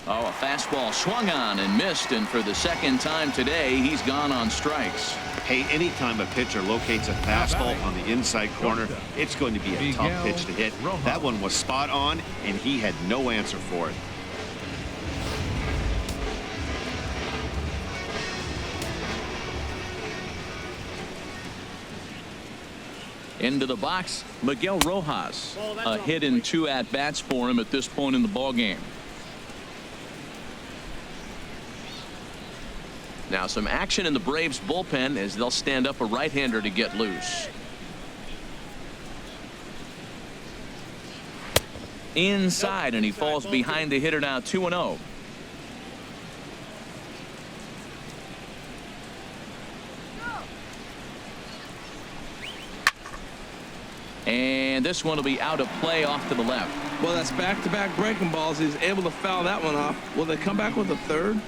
Oh, a fastball swung on and missed, and for the second time today, he's gone on strikes. Hey, anytime a pitcher locates a fastball on the inside corner, it's going to be a tough pitch to hit. That one was spot on, and he had no answer for it. Into the box, Miguel Rojas. A hit in 2 at-bats for him at this point in the ballgame. Now some action in the Braves bullpen as they'll stand up a right-hander to get loose. Inside, and he falls behind the hitter now. 2-0. And this one will be out of play off to the left. Well, that's back-to-back breaking balls. He's able to foul that one off. Will they come back with a third?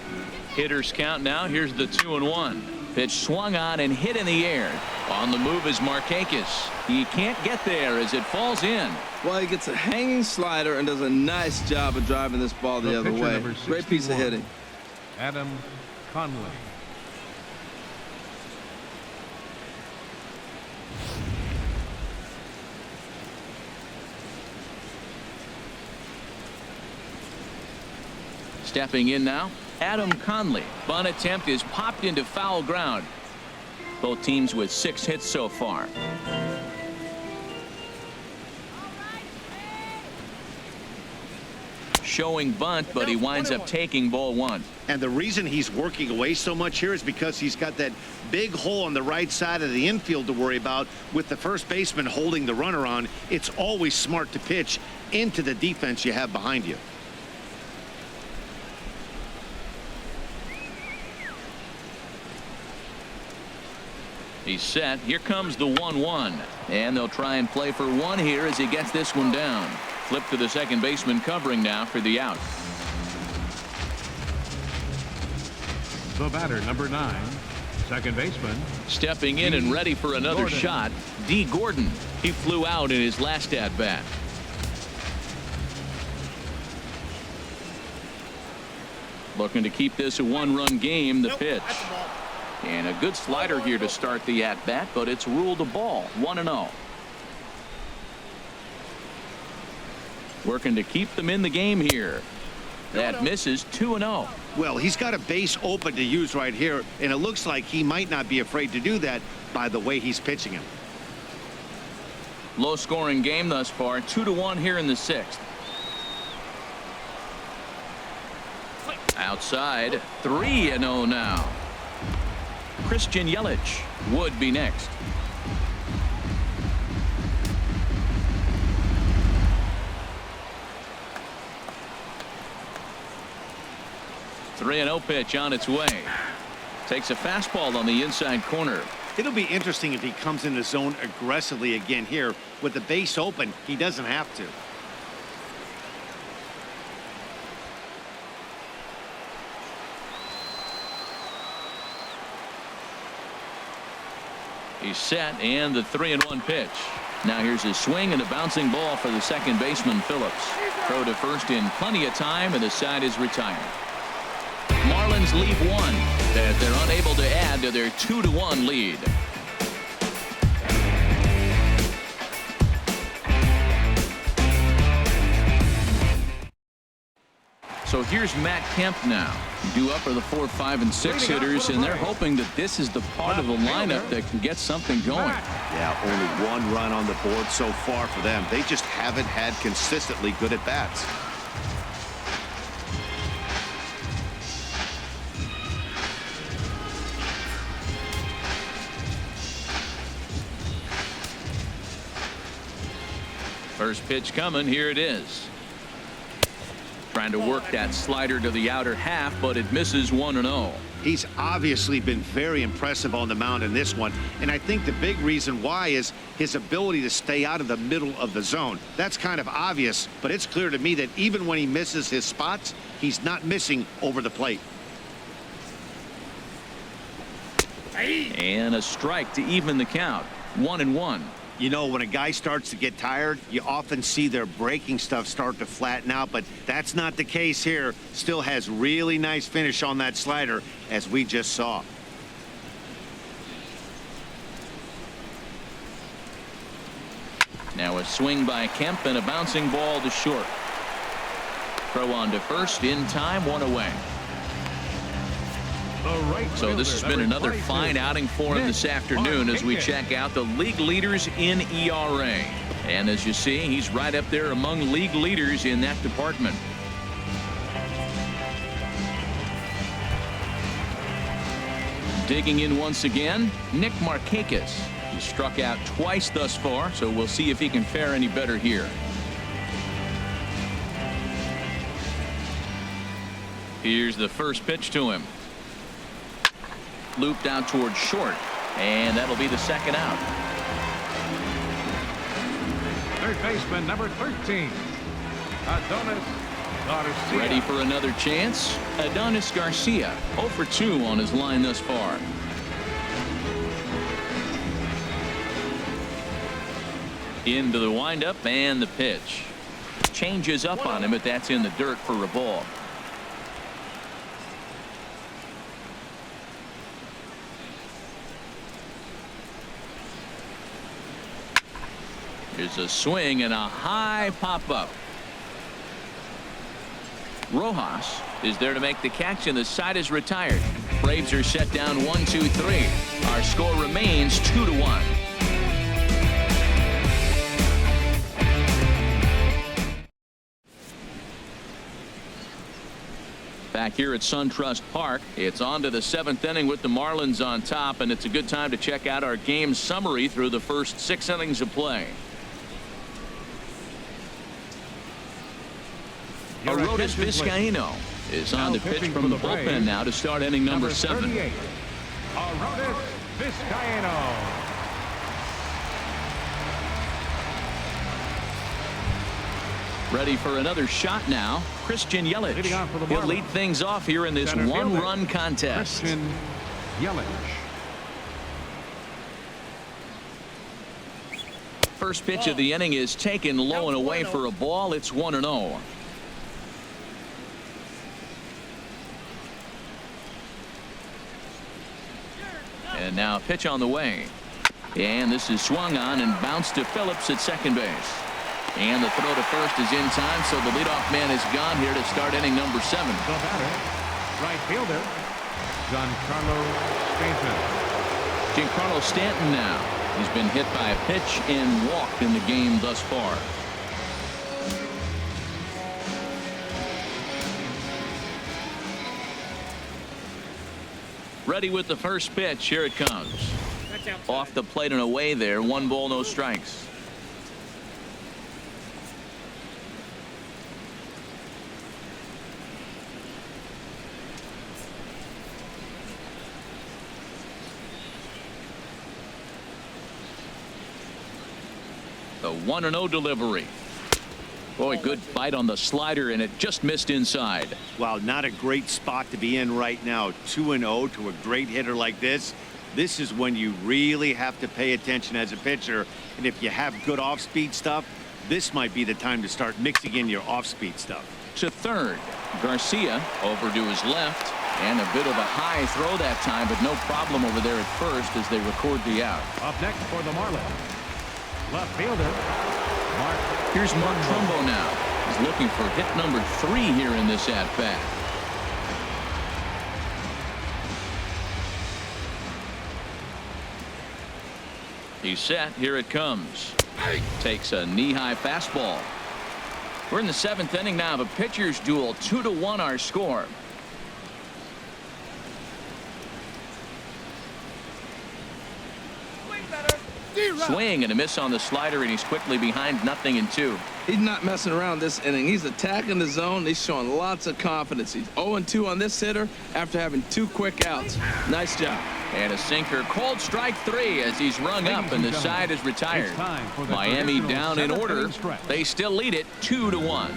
Hitters count now. Here's the 2-1. Pitch swung on and hit in the air. On the move is Markakis. He can't get there as it falls in. Well, he gets a hanging slider and does a nice job of driving this ball the other way. Great piece of hitting. Adam Conley. Stepping in now, Adam Conley. Bunt attempt is popped into foul ground. Both teams with 6 hits so far. Showing bunt, but he winds up taking ball 1. And the reason he's working away so much here is because he's got that big hole on the right side of the infield to worry about. With the first baseman holding the runner on, it's always smart to pitch into the defense you have behind you. He's set. Here comes the 1-1. And they'll try and play for 1 here as he gets this one down. Flip to the second baseman covering now for the out. The batter, number 9, second baseman. Stepping in and ready for another shot, D. Gordon. He flew out in his last at-bat. Looking to keep this a 1-run game. The pitch. And a good slider here to start the at-bat, but it's ruled a ball. 1-0. Working to keep them in the game here. That misses. 2-0. Well, he's got a base open to use right here, and it looks like he might not be afraid to do that by the way he's pitching him. Low-scoring game thus far. 2-1 here in the 6th. Outside. 3-0 now. Christian Yelich would be next. The 3-0 pitch on its way. Takes a fastball on the inside corner. It'll be interesting if he comes in the zone aggressively again here. With the base open, he doesn't have to. He's set, and the 3-1 pitch. Now here's his swing and a bouncing ball for the second baseman Phillips. Throw to first in plenty of time, and the side is retired. Marlins leave 1 as they're unable to add to their 2-1 lead. So here's Matt Kemp now. Due up are the 4, 5, and 6 hitters, and they're hoping that this is the part of the lineup that can get something going. Yeah, only 1 run on the board so far for them. They just haven't had consistently good at bats. First pitch coming. Here it is. trying to work that slider to the outer half, but it misses 1-0. He's obviously been very impressive on the mound in this one, and I think the big reason why is his ability to stay out of the middle of the zone. That's kind of obvious, but it's clear to me that even when he misses his spots, he's not missing over the plate. And a strike to even the count. 1-1. You know, when a guy starts to get tired, you often see their breaking stuff start to flatten out, but that's not the case here. Still has really nice finish on that slider, as we just saw. Now a swing by Kemp and a bouncing ball to short. Throw on to first in time, 1 away. So this has been another fine outing for him this afternoon as we check out the league leaders in ERA. And as you see, he's right up there among league leaders in that department. Digging in once again, Nick Markakis. He struck out twice thus far, so we'll see if he can fare any better here. Here's the first pitch to him. Looped out towards short, and that'll be the second out. Third baseman, number 13, Adonis Garcia. Ready for another chance? Adonis Garcia, 0 for 2 on his line thus far. Into the windup and the pitch. Changes up on him, but that's in the dirt for a ball. Here's a swing and a high pop-up. Rojas is there to make the catch, and the side is retired. Braves are set down 1-2-3. Our score remains 2-1. Back here at SunTrust Park, it's on to the 7th inning with the Marlins on top, and it's a good time to check out our game summary through the first 6 innings of play. Aroldis Vizcaino is on the pitch from the bullpen now to start inning number 7. Aroldis Vizcaino. Ready for another shot now. Christian Yelich. He'll lead things off here in this one-run contest. Christian Yelich. First pitch of the inning is taken low and away for a ball. It's 1-0. And now a pitch on the way. And this is swung on and bounced to Phillips at second base. And the throw to first is in time, so the leadoff man is gone here to start inning number 7. The batter, right fielder, Giancarlo Stanton. Giancarlo Stanton now. He's been hit by a pitch and walked in the game thus far. Ready with the first pitch. Here it comes. Off the plate and away there. 1 ball, no strikes. The 1-0 delivery. Boy, good bite on the slider, and it just missed inside. Wow, not a great spot to be in right now. 2-0 to a great hitter like this. This is when you really have to pay attention as a pitcher. And if you have good off-speed stuff, this might be the time to start mixing in your off-speed stuff. To third. Garcia over to his left. And a bit of a high throw that time, but no problem over there at first as they record the out. Up next for the Marlins, left fielder, Here's Mark Trumbo now. He's looking for hit number 3 here in this at-bat. He's set. Here it comes. Takes a knee-high fastball. We're in the 7th inning now of a pitcher's duel. 2-1 our score. Swing and a miss on the slider, and he's quickly behind 0-2. He's not messing around this inning. He's attacking the zone. He's showing lots of confidence. He's 0-2 on this hitter after having 2 quick outs. Nice job. And a sinker, called strike 3 as he's rung up and the side is retired. Miami down in order. They still lead it 2-1.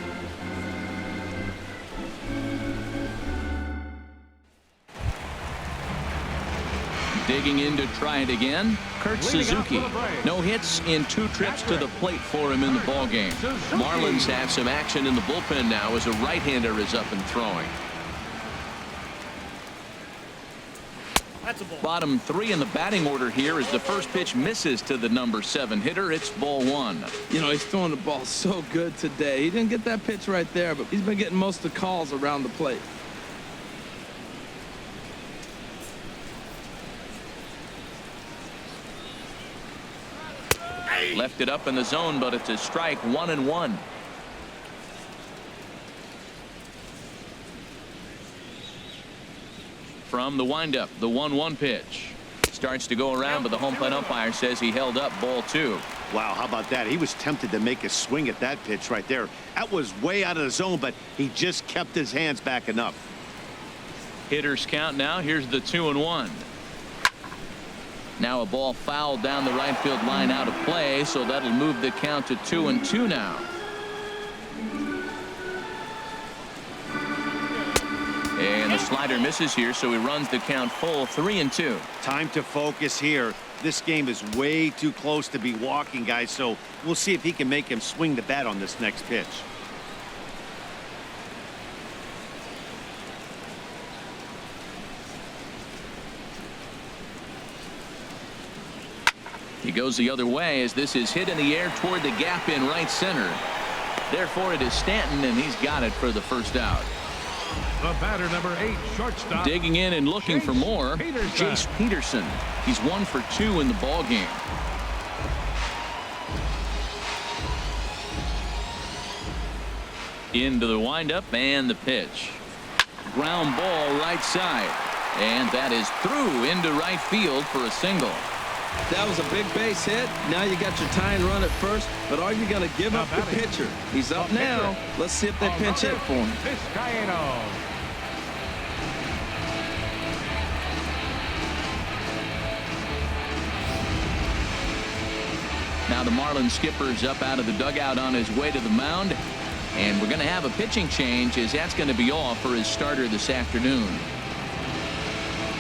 Digging in to try it again, Kurt Suzuki. No hits in 2 trips to the plate for him in the ballgame. Marlins have some action in the bullpen now as a right-hander is up and throwing. Bottom 3 in the batting order here as the first pitch misses to the number 7 hitter. It's ball 1. You know, he's throwing the ball so good today. He didn't get that pitch right there, but he's been getting most of the calls around the plate. Left it up in the zone, but it's a strike. 1-1. From the windup, the 1-1 pitch. Starts to go around, but the home plate umpire says he held up ball 2. Wow, how about that? He was tempted to make a swing at that pitch right there. That was way out of the zone, but he just kept his hands back enough. Hitters count now. Here's the 2-1. Now a ball fouled down the right field line out of play, so that'll move the count to 2-2 now. And the slider misses here, so he runs the count full 3-2. Time to focus here. This game is way too close to be walking, guys, so we'll see if he can make him swing the bat on this next pitch. He goes the other way as this is hit in the air toward the gap in right center. Therefore, it is Stanton, and he's got it for the first out. The batter, number 8, shortstop. Digging in and looking for more, Jace Peterson. He's 1 for 2 in the ball game. Into the windup and the pitch. Ground ball right side, and that is through into right field for a single. That was a big base hit. Now you got your tying run at first, but are you going to give up the pitcher? He's up now. Let's see if they pinch hit for him. Now the Marlins skipper's up out of the dugout on his way to the mound, and we're going to have a pitching change as that's going to be all for his starter this afternoon.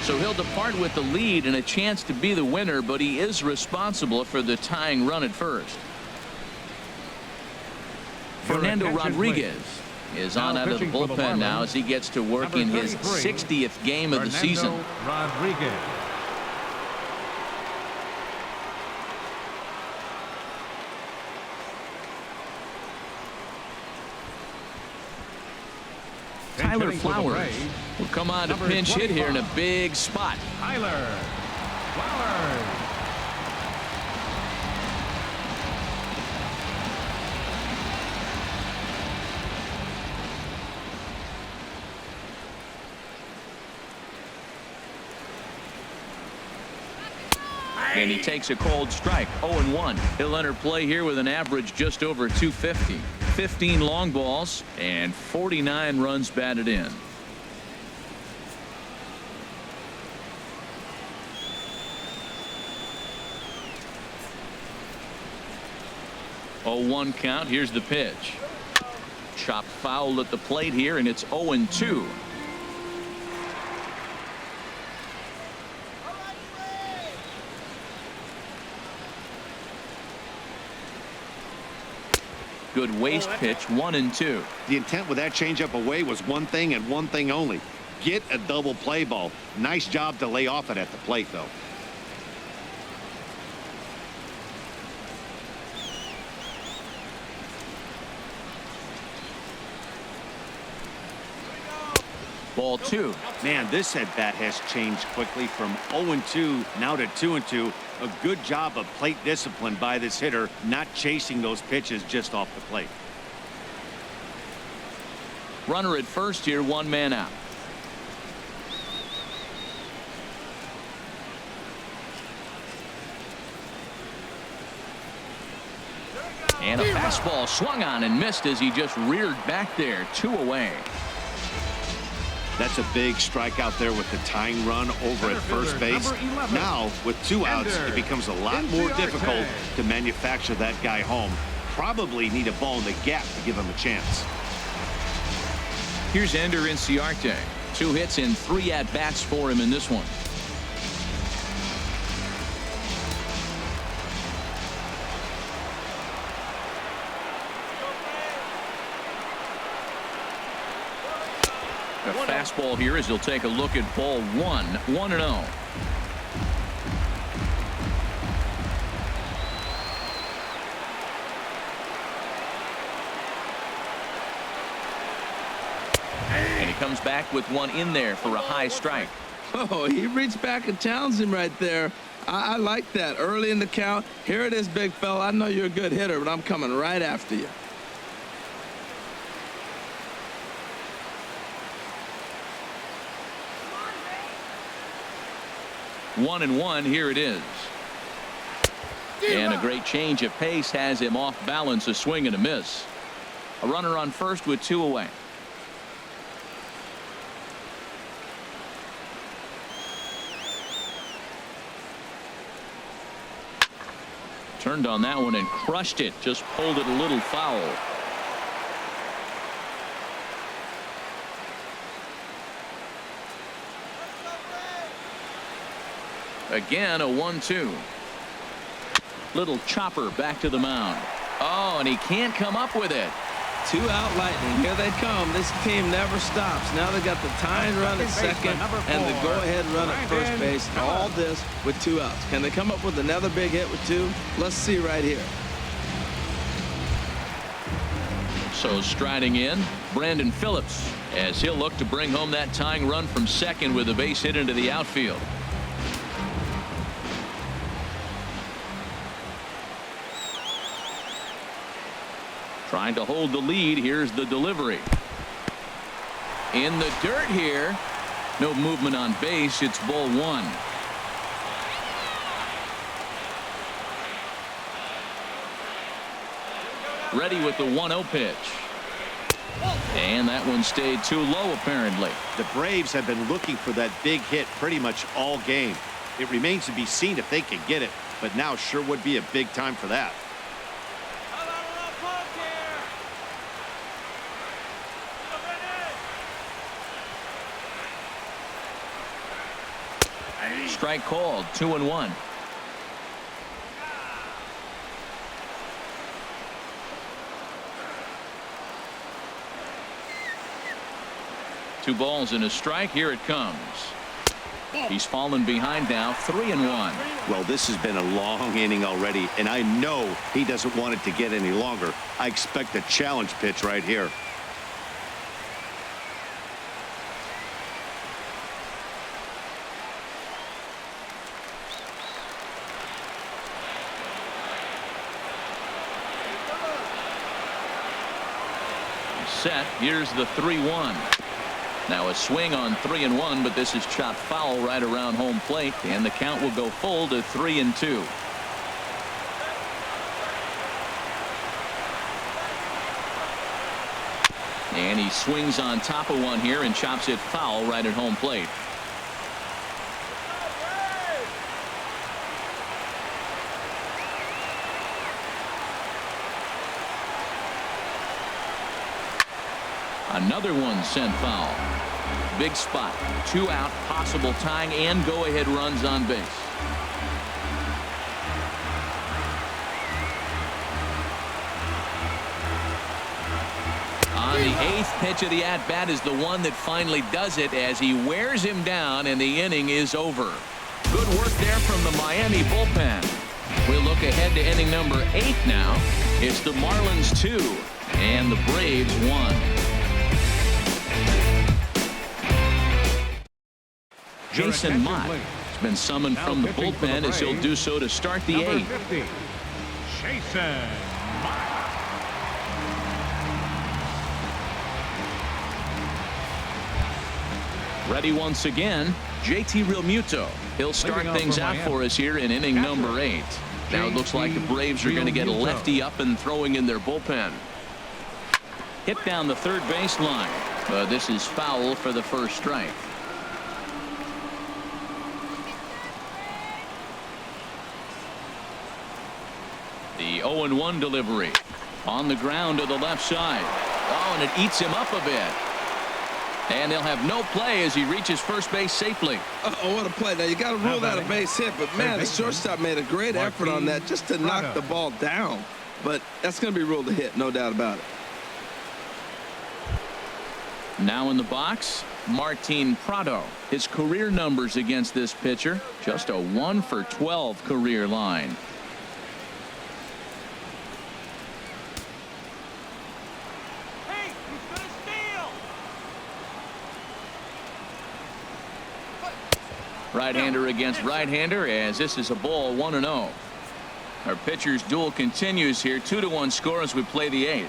So he'll depart with the lead and a chance to be the winner, but he is responsible for the tying run at first. Fernando Rodriguez is on out of the bullpen now as he gets to work in his 60th game of the season. Rodriguez. Tyler Flowers will come on to pinch hit here in a big spot. Tyler Flowers. And he takes a cold strike. 0-1. He'll enter play here with an average just over 250. 15 long balls and 49 runs batted in. Oh, 1 count. Here's the pitch. Chopped foul at the plate here, and it's 0-2. Good waist pitch, 1-2. The intent with that changeup away was one thing and one thing only. Get a double play ball. Nice job to lay off it at the plate, though. Ball 2. Man, this at bat has changed quickly from 0-2 now to 2-2. A good job of plate discipline by this hitter, not chasing those pitches just off the plate. Runner at first here, 1 man out. And a fastball swung on and missed as he just reared back there. 2 away. That's a big strikeout there with the tying run over at first base. Now, with 2 outs, it becomes a lot more difficult to manufacture that guy home. Probably need a ball in the gap to give him a chance. Here's Ender Inciarte. 2 hits and 3 at-bats for him in this one. A fastball here as he'll take a look at ball 1. 1-0. And he comes back with one in there for a high strike. Oh, he reached back and challenged him right there. I like that. Early in the count. Here it is, big fella. I know you're a good hitter, but I'm coming right after you. 1-1. Here it is. And a great change of pace has him off balance. A swing and a miss. A runner on first with 2 away. Turned on that one and crushed it. Just pulled it a little foul. Again, a 1-2. Little chopper back to the mound. Oh, and he can't come up with it. 2 out Lightning. Here they come. This team never stops. Now they got the tying run at second and the go-ahead run at first base. All this with 2 outs. Can they come up with another big hit with 2? Let's see right here. So striding in, Brandon Phillips, as he'll look to bring home that tying run from second with a base hit into the outfield. Trying to hold the lead. Here's the delivery. In the dirt here. No movement on base. It's ball 1. Ready with the 1-0 pitch. And that one stayed too low apparently. The Braves have been looking for that big hit pretty much all game. It remains to be seen if they can get it, but now sure would be a big time for that. Strike called. 2-1. Two balls and a strike. Here it comes. He's fallen behind now. 3-1. Well, this has been a long inning already, and I know he doesn't want it to get any longer. I expect a challenge pitch right here. Set. Here's the 3-1. Now a swing on 3-1, but this is chopped foul right around home plate, and the count will go full to 3-2. And he swings on top of one here and chops it foul right at home plate. Another one sent foul. Big spot. 2 out, possible tying and go-ahead runs on base. On the 8th pitch of the at-bat is the one that finally does it as he wears him down and the inning is over. Good work there from the Miami bullpen. We'll look ahead to inning number 8 now. It's the Marlins 2 and the Braves 1. Jason Mott has been summoned from the bullpen as he'll do so to start the 8th. Jason Mott. Ready once again, JT Realmuto. He'll start things out for us here in inning number 8. Now it looks like the Braves are going to get a lefty up and throwing in their bullpen. Hit down the third base line. But this is foul for the first strike. The 0-1 delivery on the ground to the left side. Oh, and it eats him up a bit. And they'll have no play as he reaches first base safely. Oh, what a play. Now, you got to rule that a base hit, but, man, the shortstop made a great effort on that just to knock the ball down. But that's going to be ruled a hit, no doubt about it. Now in the box, Martin Prado. His career numbers against this pitcher, just a 1-for-12 career line. Hey, he's gonna steal! Right-hander against right-hander, as this is a ball 1-0. Our pitcher's duel continues here. 2-1 score as we play the 8th.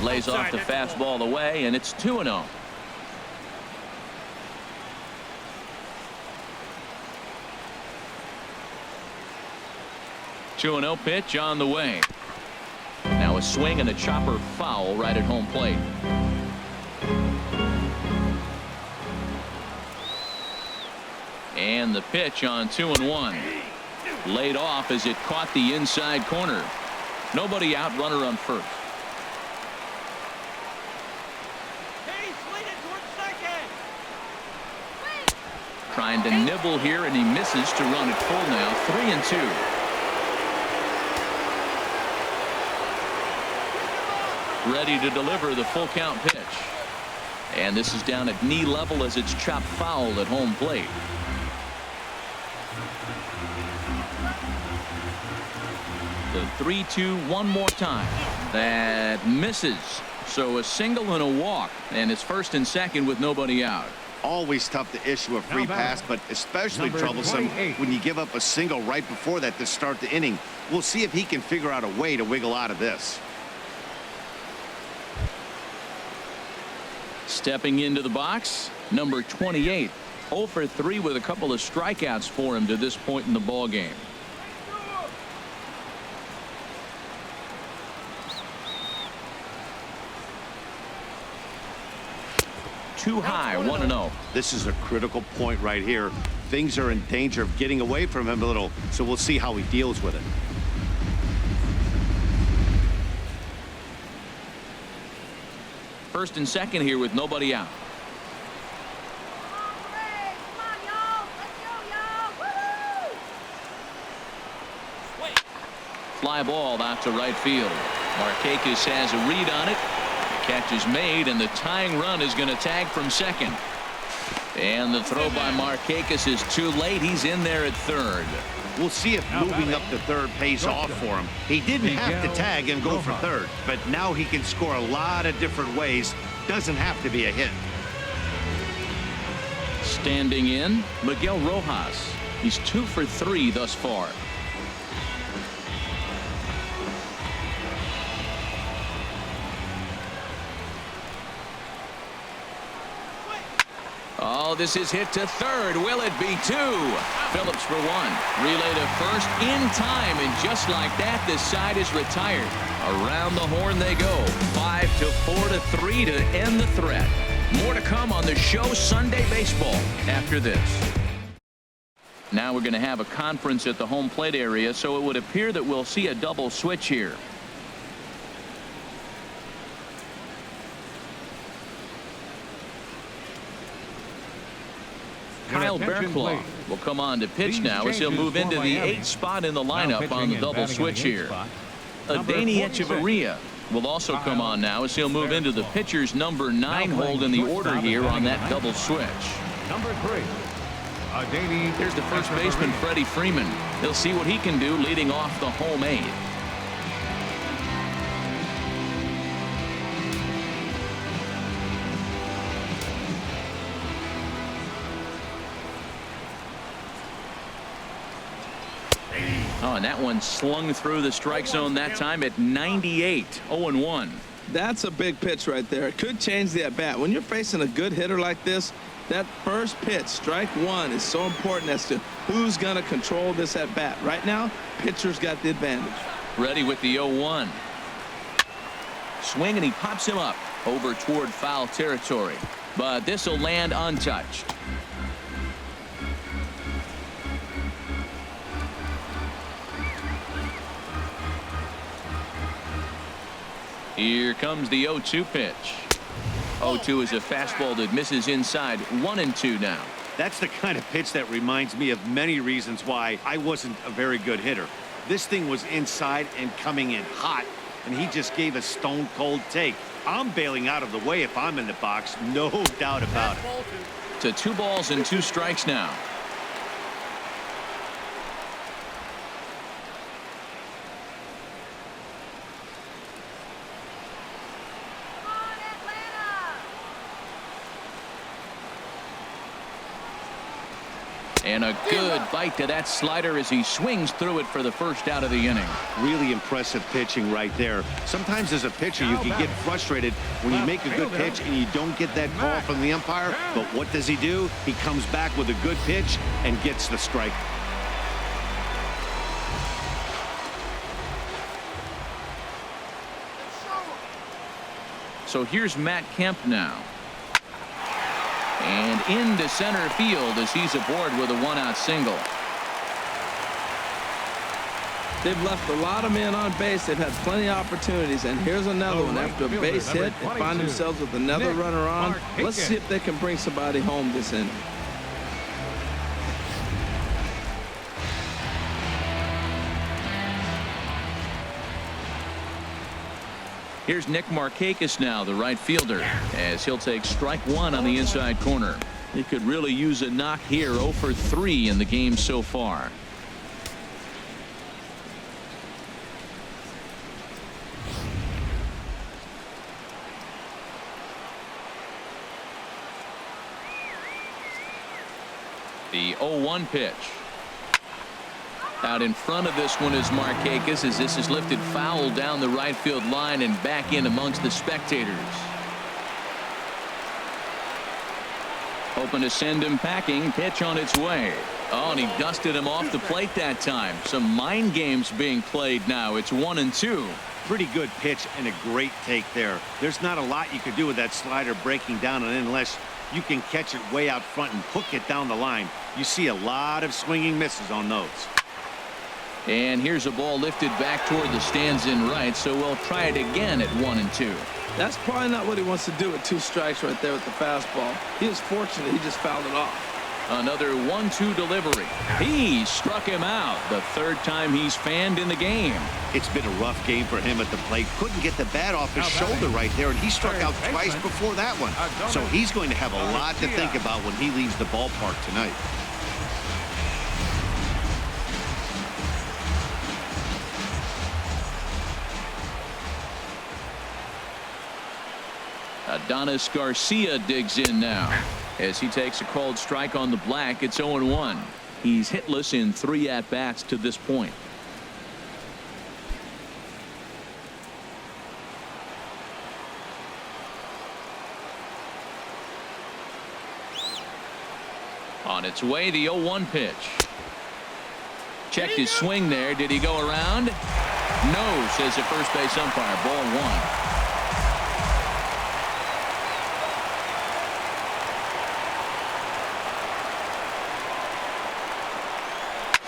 Lays off the fastball away, and it's 2-0. Two-0 pitch on the way. Now a swing and a chopper foul right at home plate. And the pitch on 2-1. Laid off as it caught the inside corner. Nobody out, runner on first. Trying to nibble here, and he misses to run it full now. 3-2. Ready to deliver the full count pitch. And this is down at knee level as it's chopped foul at home plate. The 3-2 one more time. That misses. So a single and a walk, and it's first and second with nobody out. Always tough to issue a free pass, but especially troublesome when you give up a single right before that to start the inning. We'll see if he can figure out a way to wiggle out of this. Stepping into the box, number 28. 0 for 3 with a couple of strikeouts for him to this point in the ball game. Too high, 1-0. This is a critical point right here. Things are in danger of getting away from him a little, so we'll see how he deals with it. First and second here with nobody out. Fly ball out to right field. Markakis has a read on it. Catch is made, and the tying run is going to tag from second. And the throw by Markakis is too late. He's in there at third. We'll see if moving up to third pays off for him. He didn't have to tag and go for third, but now he can score a lot of different ways. Doesn't have to be a hit. Standing in, Miguel Rojas. He's 2 for 3 thus far. Oh, this is hit to third. Will it be 2? Phillips for 1. Relay to first in time, and just like that, this side is retired. Around the horn they go. 5-4-3 to end the threat. More to come on the show Sunday Baseball after this. Now we're going to have a conference at the home plate area, so it would appear that we'll see a double switch here. Kyle Bearclaw will come on to pitch now as he'll move into the 8th spot in the lineup on the double switch here. Adeiny Echeverria will also come on now as he'll move into the pitcher's number 9 hold in the order here on that double switch. Number 3. Here's the first baseman, Freddie Freeman. He'll see what he can do leading off the home 8th. Oh, and that one slung through the strike zone that time at 98. 0-1. That's a big pitch right there. It could change the at-bat. When you're facing a good hitter like this, that first pitch, strike one, is so important as to who's going to control this at-bat. Right now, pitcher's got the advantage. Ready with the 0-1. Swing, and he pops him up over toward foul territory. But this will land untouched. Here comes the 0-2 pitch. 0-2 is a fastball that misses inside. 1-2 now. That's the kind of pitch that reminds me of many reasons why I wasn't a very good hitter. This thing was inside and coming in hot, and he just gave a stone cold take. I'm bailing out of the way if I'm in the box, no doubt about it. To 2 balls and 2 strikes now. And a good bite to that slider as he swings through it for the first out of the inning. Really impressive pitching right there. Sometimes as a pitcher you can get frustrated when you make a good pitch and you don't get that call from the umpire. But what does he do? He comes back with a good pitch and gets the strike. So here's Matt Kemp now. And into center field as he's aboard with a 1-out single. They've left a lot of men on base. They've had plenty of opportunities. And here's another one. After a base hit, they find themselves with another runner on. Let's see if they can bring somebody home this inning. Here's Nick Markakis now, the right fielder, as he'll take strike one on the inside corner. He could really use a knock here. 0 for 3 in the game so far. The 0-1 pitch. Out in front of this one is Markakis as this is lifted foul down the right field line and back in amongst the spectators. Hoping to send him packing. Pitch on its way. Oh, and he dusted him off the plate that time. Some mind games being played now. It's 1-2. Pretty good pitch and a great take there. There's not a lot you could do with that slider breaking down and in unless you can catch it way out front and hook it down the line. You see a lot of swinging misses on those. And here's a ball lifted back toward the stands in right, so we'll try it again at 1-2. That's probably not what he wants to do with 2 strikes right there with the fastball. He was fortunate he just fouled it off. Another 1-2 delivery. He struck him out. The 3rd time he's fanned in the game. It's been a rough game for him at the plate. Couldn't get the bat off his shoulder right there, and he struck out twice before that one. So he's going to have a lot to think about when he leaves the ballpark tonight. Adonis Garcia digs in now as he takes a called strike on the black. It's 0-1. He's hitless in 3 at-bats to this point. On its way, the 0-1 pitch. Checked his swing there. Did he go around? No, says the first base umpire. Ball 1.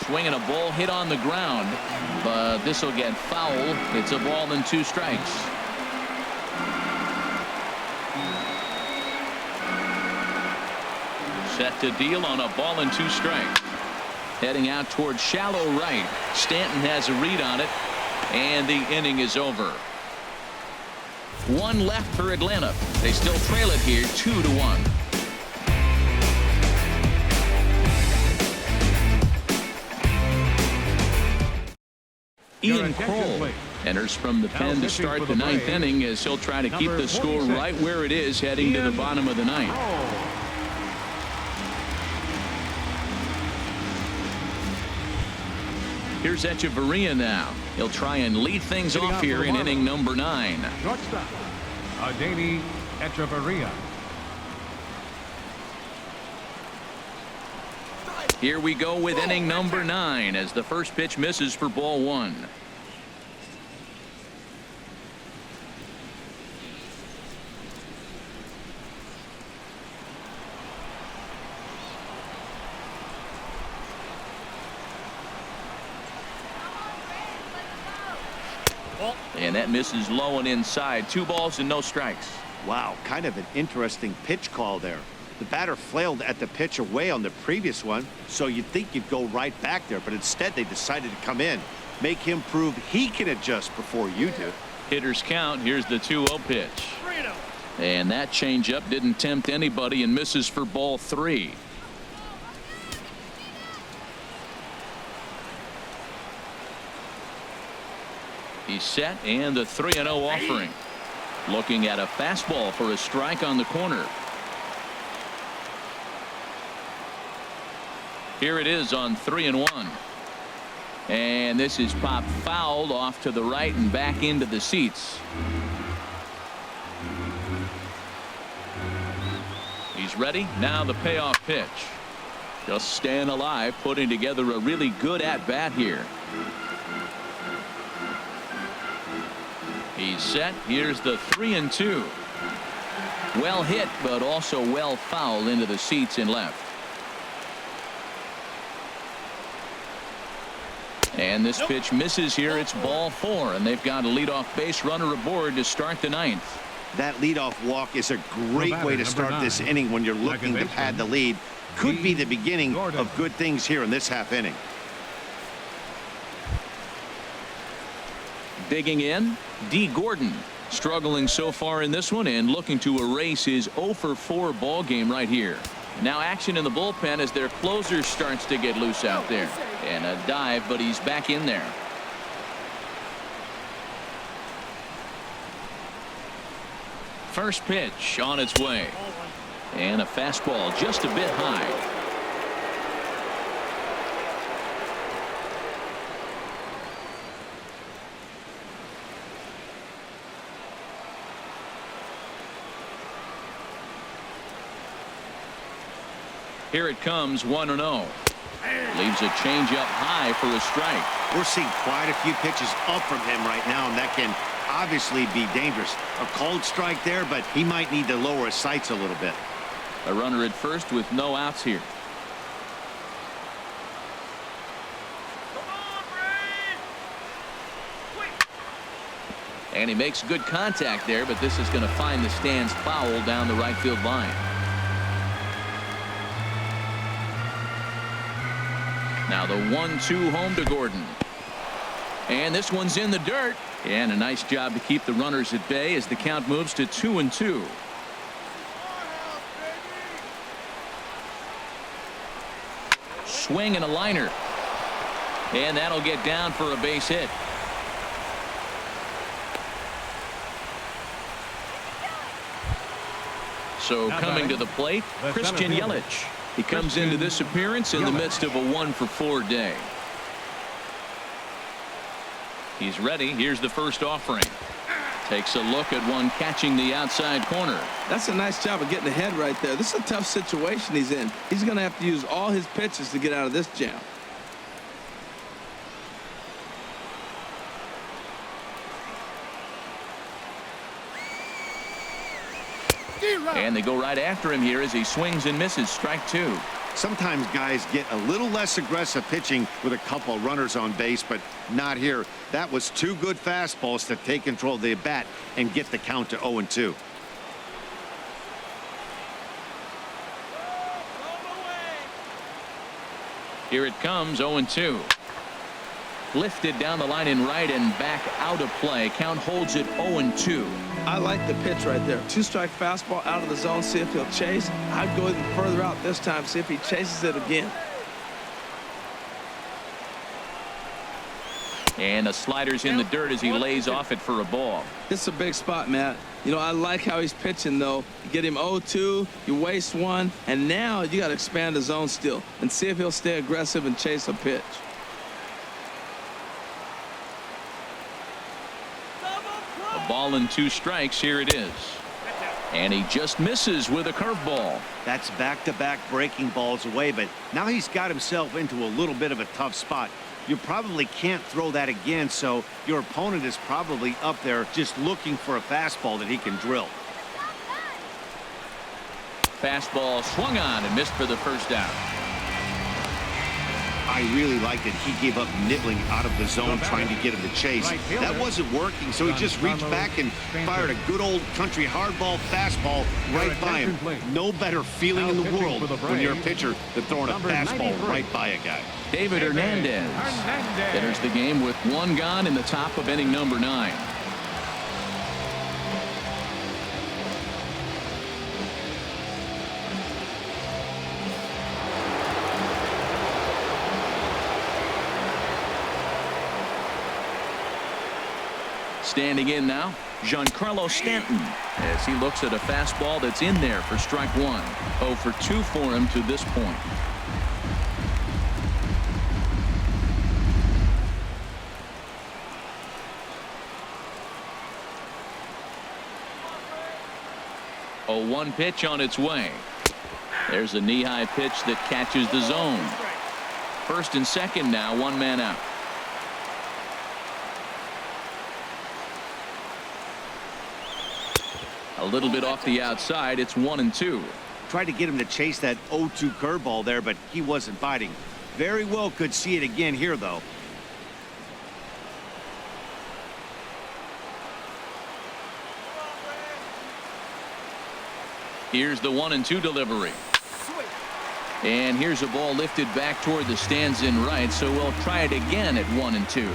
Swinging a ball hit on the ground, but this will get foul. It's a ball and 2 strikes. Set to deal on a ball and 2 strikes. Heading out towards shallow right. Stanton has a read on it, and the inning is over. 1 left for Atlanta. They still trail it here 2-1. Ian Kroll enters from the pen to start the 9th inning as he'll try to keep the score right where it is heading to the bottom of the 9th. Here's Echeverria now. He'll try and lead things off here in inning number 9. Shortstop. Adani Echeverria. Here we go with inning number 9 as the first pitch misses for ball 1. And that misses low and inside. 2 balls and no strikes. Wow, kind of an interesting pitch call there. The batter flailed at the pitch away on the previous one, so you'd think you'd go right back there, but instead they decided to come in, make him prove he can adjust before you do. Hitters count. Here's the 2-0 pitch. And that changeup didn't tempt anybody and misses for ball 3. He's set, and the 3-0 offering. Looking at a fastball for a strike on the corner. Here it is on 3-1. And this is popped fouled off to the right and back into the seats. He's ready. Now the payoff pitch. Just staying alive, putting together a really good at-bat here. He's set. Here's the 3-2. Well hit, but also well fouled into the seats and left. And this pitch misses here. It's ball 4, and they've got a leadoff base runner aboard to start the 9th. That leadoff walk is a great way to start this inning when you're looking to pad the lead. Could be the beginning of good things here in this half inning. Digging in, D. Gordon, struggling so far in this one and looking to erase his 0-for-4 ball game right here. Now action in the bullpen as their closer starts to get loose out there. And a dive, but he's back in there. First pitch on its way. And a fastball just a bit high. Here it comes, 1-0. Leaves a changeup high for a strike. We're seeing quite a few pitches up from him right now, and that can obviously be dangerous. A cold strike there, but he might need to lower his sights a little bit. A runner at first with no outs here. And he makes good contact there, but this is going to find the stands foul down the right field line. Now the 1-2 home to Gordon. And this one's in the dirt. And a nice job to keep the runners at bay as the count moves to 2-2. Swing and a liner. And that'll get down for a base hit. So coming to the plate, Christian Yelich. He comes into this appearance in the midst of a 1-for-4 day. He's ready. Here's the first offering. Takes a look at one catching the outside corner. That's a nice job of getting ahead right there. This is a tough situation he's in. He's going to have to use all his pitches to get out of this jam. And they go right after him here as he swings and misses. Strike 2. Sometimes guys get a little less aggressive pitching with a couple runners on base, but not here. That was 2 good fastballs to take control of the bat and get the count to 0-2. Here it comes, 0-2. Lifted down the line in right and back out of play. Count holds it 0-2. I like the pitch right there. 2-strike fastball out of the zone. See if he'll chase. I'd go even further out this time. See if he chases it again. And the slider's in the dirt as he lays off it for a ball. This is a big spot, Matt. You know, I like how he's pitching, though. You get him 0-2, you waste 1, and now you got to expand the zone still and see if he'll stay aggressive and chase a pitch. Ball and 2 strikes. Here it is. And he just misses with a curveball. That's back-to-back breaking balls away, but now he's got himself into a little bit of a tough spot. You probably can't throw that again, so your opponent is probably up there just looking for a fastball that he can drill. Fastball swung on and missed for the first out. I really liked that he gave up nibbling out of the zone trying to get him to chase. That wasn't working, so he just reached back and fired a good old country hardball fastball right by him. No better feeling in the world when you're a pitcher than throwing a fastball right by a guy. David Hernandez enters the game with 1 gone in the top of inning number 9. Standing in now, Giancarlo Stanton, as he looks at a fastball that's in there for strike 1. 0 for 2 for him to this point. A 1 pitch on its way. There's a knee-high pitch that catches the zone. First and second now, 1 man out. A little bit off the outside. It's 1-2. Tried to get him to chase that 0-2 curveball there, but he wasn't biting. Very well could see it again here, though. Here's the 1-2 delivery. And here's a ball lifted back toward the stands in right, so we'll try it again at 1-2.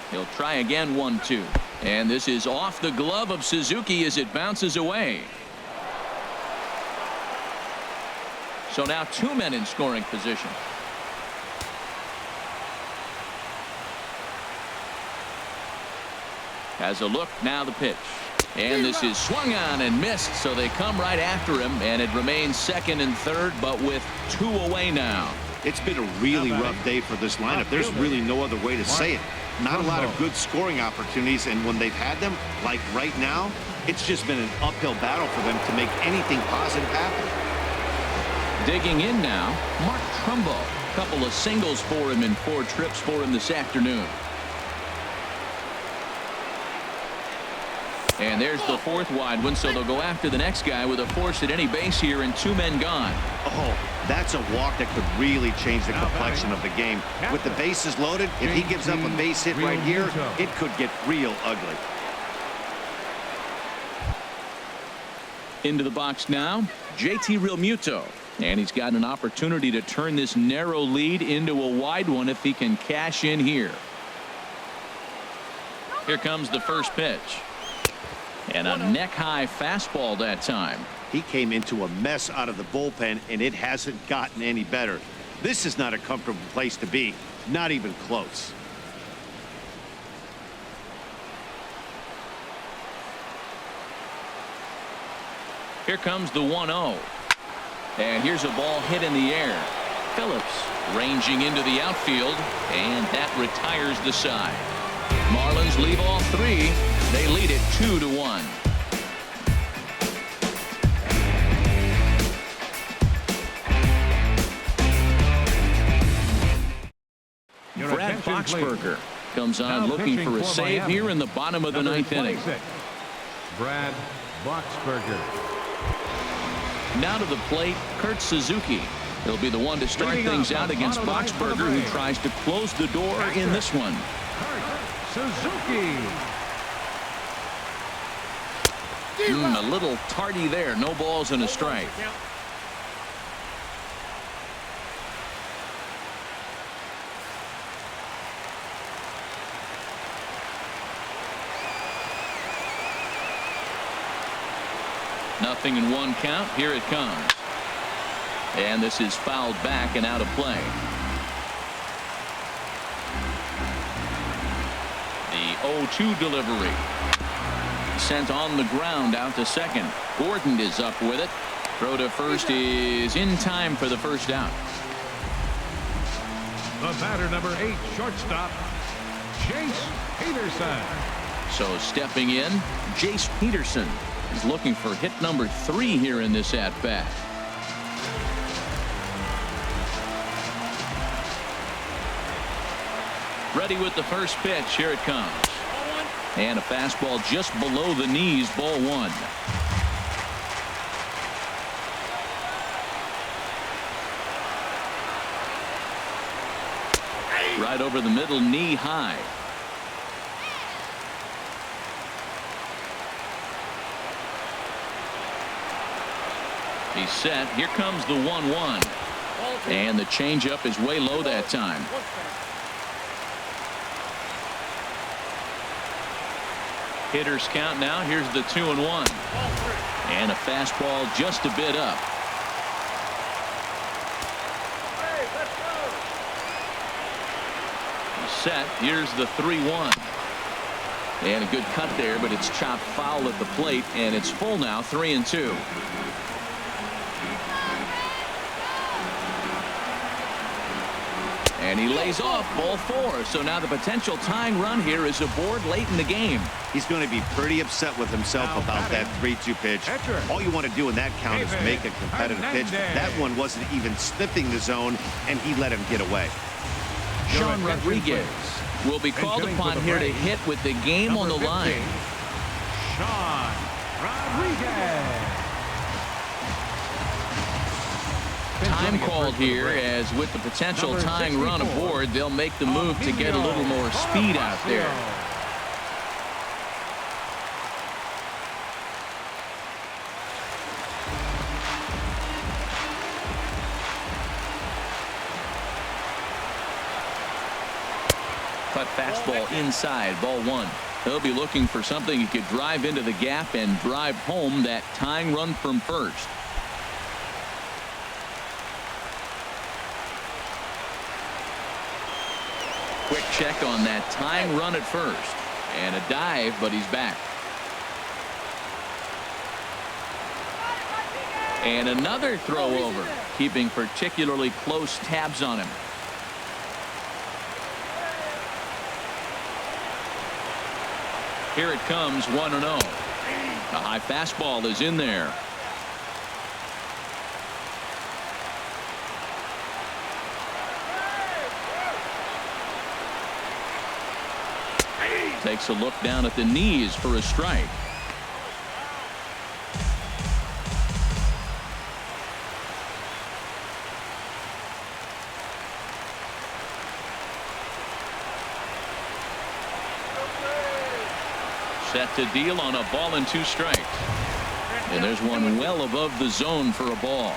He'll try again 1-2. And this is off the glove of Suzuki as it bounces away. So now 2 men in scoring position. Has a look, now the pitch. And this is swung on and missed, so they come right after him, and it remains second and third, but with 2 away now. It's been a really rough day for this lineup. There's really no other way to say it. Not a lot of good scoring opportunities, and when they've had them, like right now, it's just been an uphill battle for them to make anything positive happen. Digging in now, Mark Trumbo. A couple of singles for him and 4 trips for him this afternoon. And there's the 4th wide one, so they'll go after the next guy with a force at any base here and 2 men gone. Oh, that's a walk that could really change the complexion of the game. With the bases loaded, if he gives up a base hit right here, it could get real ugly. Into the box now, JT Realmuto. And he's got an opportunity to turn this narrow lead into a wide one if he can cash in here. Here comes the first pitch. And a neck-high fastball that time. He came into a mess out of the bullpen, and it hasn't gotten any better. This is not a comfortable place to be, not even close. Here comes the 1-0. And here's a ball hit in the air. Phillips ranging into the outfield, and that retires the side. Marlins leave all 3. They lead it 2-1. Brad Boxberger comes on looking for a save here in the bottom of the 9th inning. Brad Boxberger. Now to the plate, Kurt Suzuki. He'll be the one to start things out against Boxberger, who tries to close the door in this one. Suzuki. A little tardy there. No balls and a strike. Nothing in 1 count. Here it comes. And this is fouled back and out of play. The 0-2 delivery. Sent on the ground out to second. Gordon is up with it. Throw to first is in time for the first out. The batter, number 8, shortstop, Jace Peterson. So stepping in, Jace Peterson. He's looking for hit number 3 here in this at-bat. Ready with the first pitch. Here it comes. And a fastball just below the knees, ball 1. Right over the middle, knee high. He's set. Here comes the 1-1. And the changeup is way low that time. Hitters count now. Here's the 2-1. And a fastball just a bit up. Set. Here's the 3-1. And a good cut there, but it's chopped foul at the plate, and it's full now, 3-2. And he lays off, ball 4. So now the potential tying run here is aboard late in the game. He's going to be pretty upset with himself about that 3-2 pitch. All you want to do in that count is make a competitive pitch. That one wasn't even sniffing the zone, and he let him get away. Sean Rodriguez will be called upon here to hit with the game on the line. Sean Rodriguez. Time called here, as with the potential tying run aboard, they'll make the move to get a little more speed out there. Cut fastball inside, ball 1. He'll be looking for something he could drive into the gap and drive home that tying run from first. Quick check on that tying run at first. And a dive, but he's back. And another throw over, keeping particularly close tabs on him. Here it comes, 1-0. A high fastball is in there. Takes a look down at the knees for a strike. Set to deal on a ball and 2 strikes. And there's one well above the zone for a ball.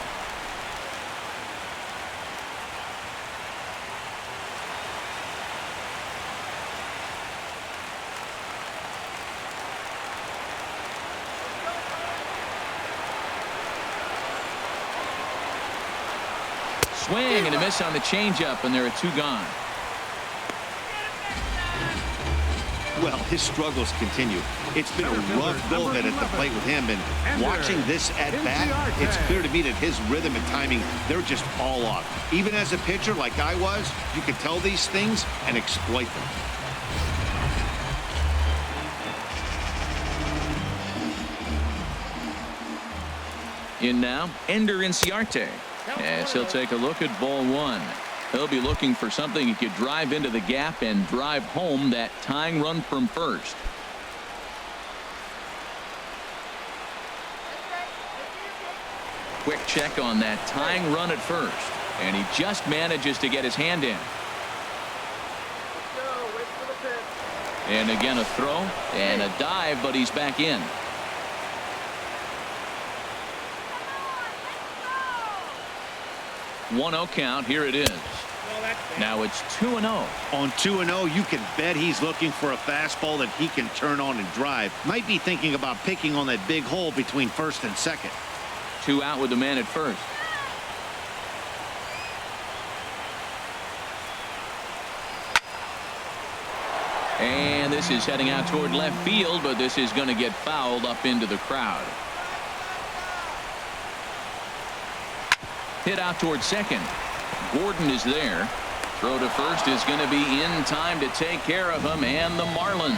Swing and a miss on the changeup, and there are 2 gone. Well, his struggles continue. It's been a rough go of it at the plate with him, and watching this at bat, it's clear to me that his rhythm and timing, they're just all off. Even as a pitcher like I was, you can tell these things and exploit them. In now, Ender Inciarte, as he'll take a look at ball 1. He'll be looking for something he could drive into the gap and drive home that tying run from first. Quick check on that tying run at first, and he just manages to get his hand in. And again a throw and a dive, but he's back in. One 1-0 count. Here it is. Now it's 2-0. On 2-0, you can bet he's looking for a fastball that he can turn on and drive. Might be thinking about picking on that big hole between first and second. 2 out with the man at first. And this is heading out toward left field, but this is going to get fouled up into the crowd. Hit out toward second. Gordon is there. Throw to first is going to be in time to take care of him, and the Marlins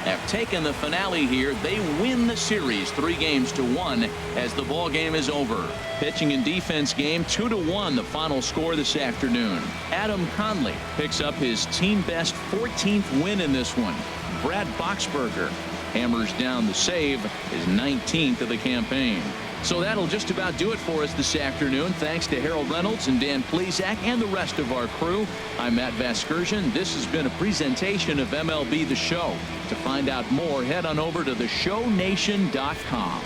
have taken the finale here. They win the series 3-1 as the ball game is over. Pitching and defense game 2-1, the final score this afternoon. Adam Conley picks up his team best 14th win in this one. Brad Boxberger hammers down the save, his 19th of the campaign. So that'll just about do it for us this afternoon. Thanks to Harold Reynolds and Dan Plesac and the rest of our crew. I'm Matt Vasgersian. This has been a presentation of MLB The Show. To find out more, head on over to theshownation.com.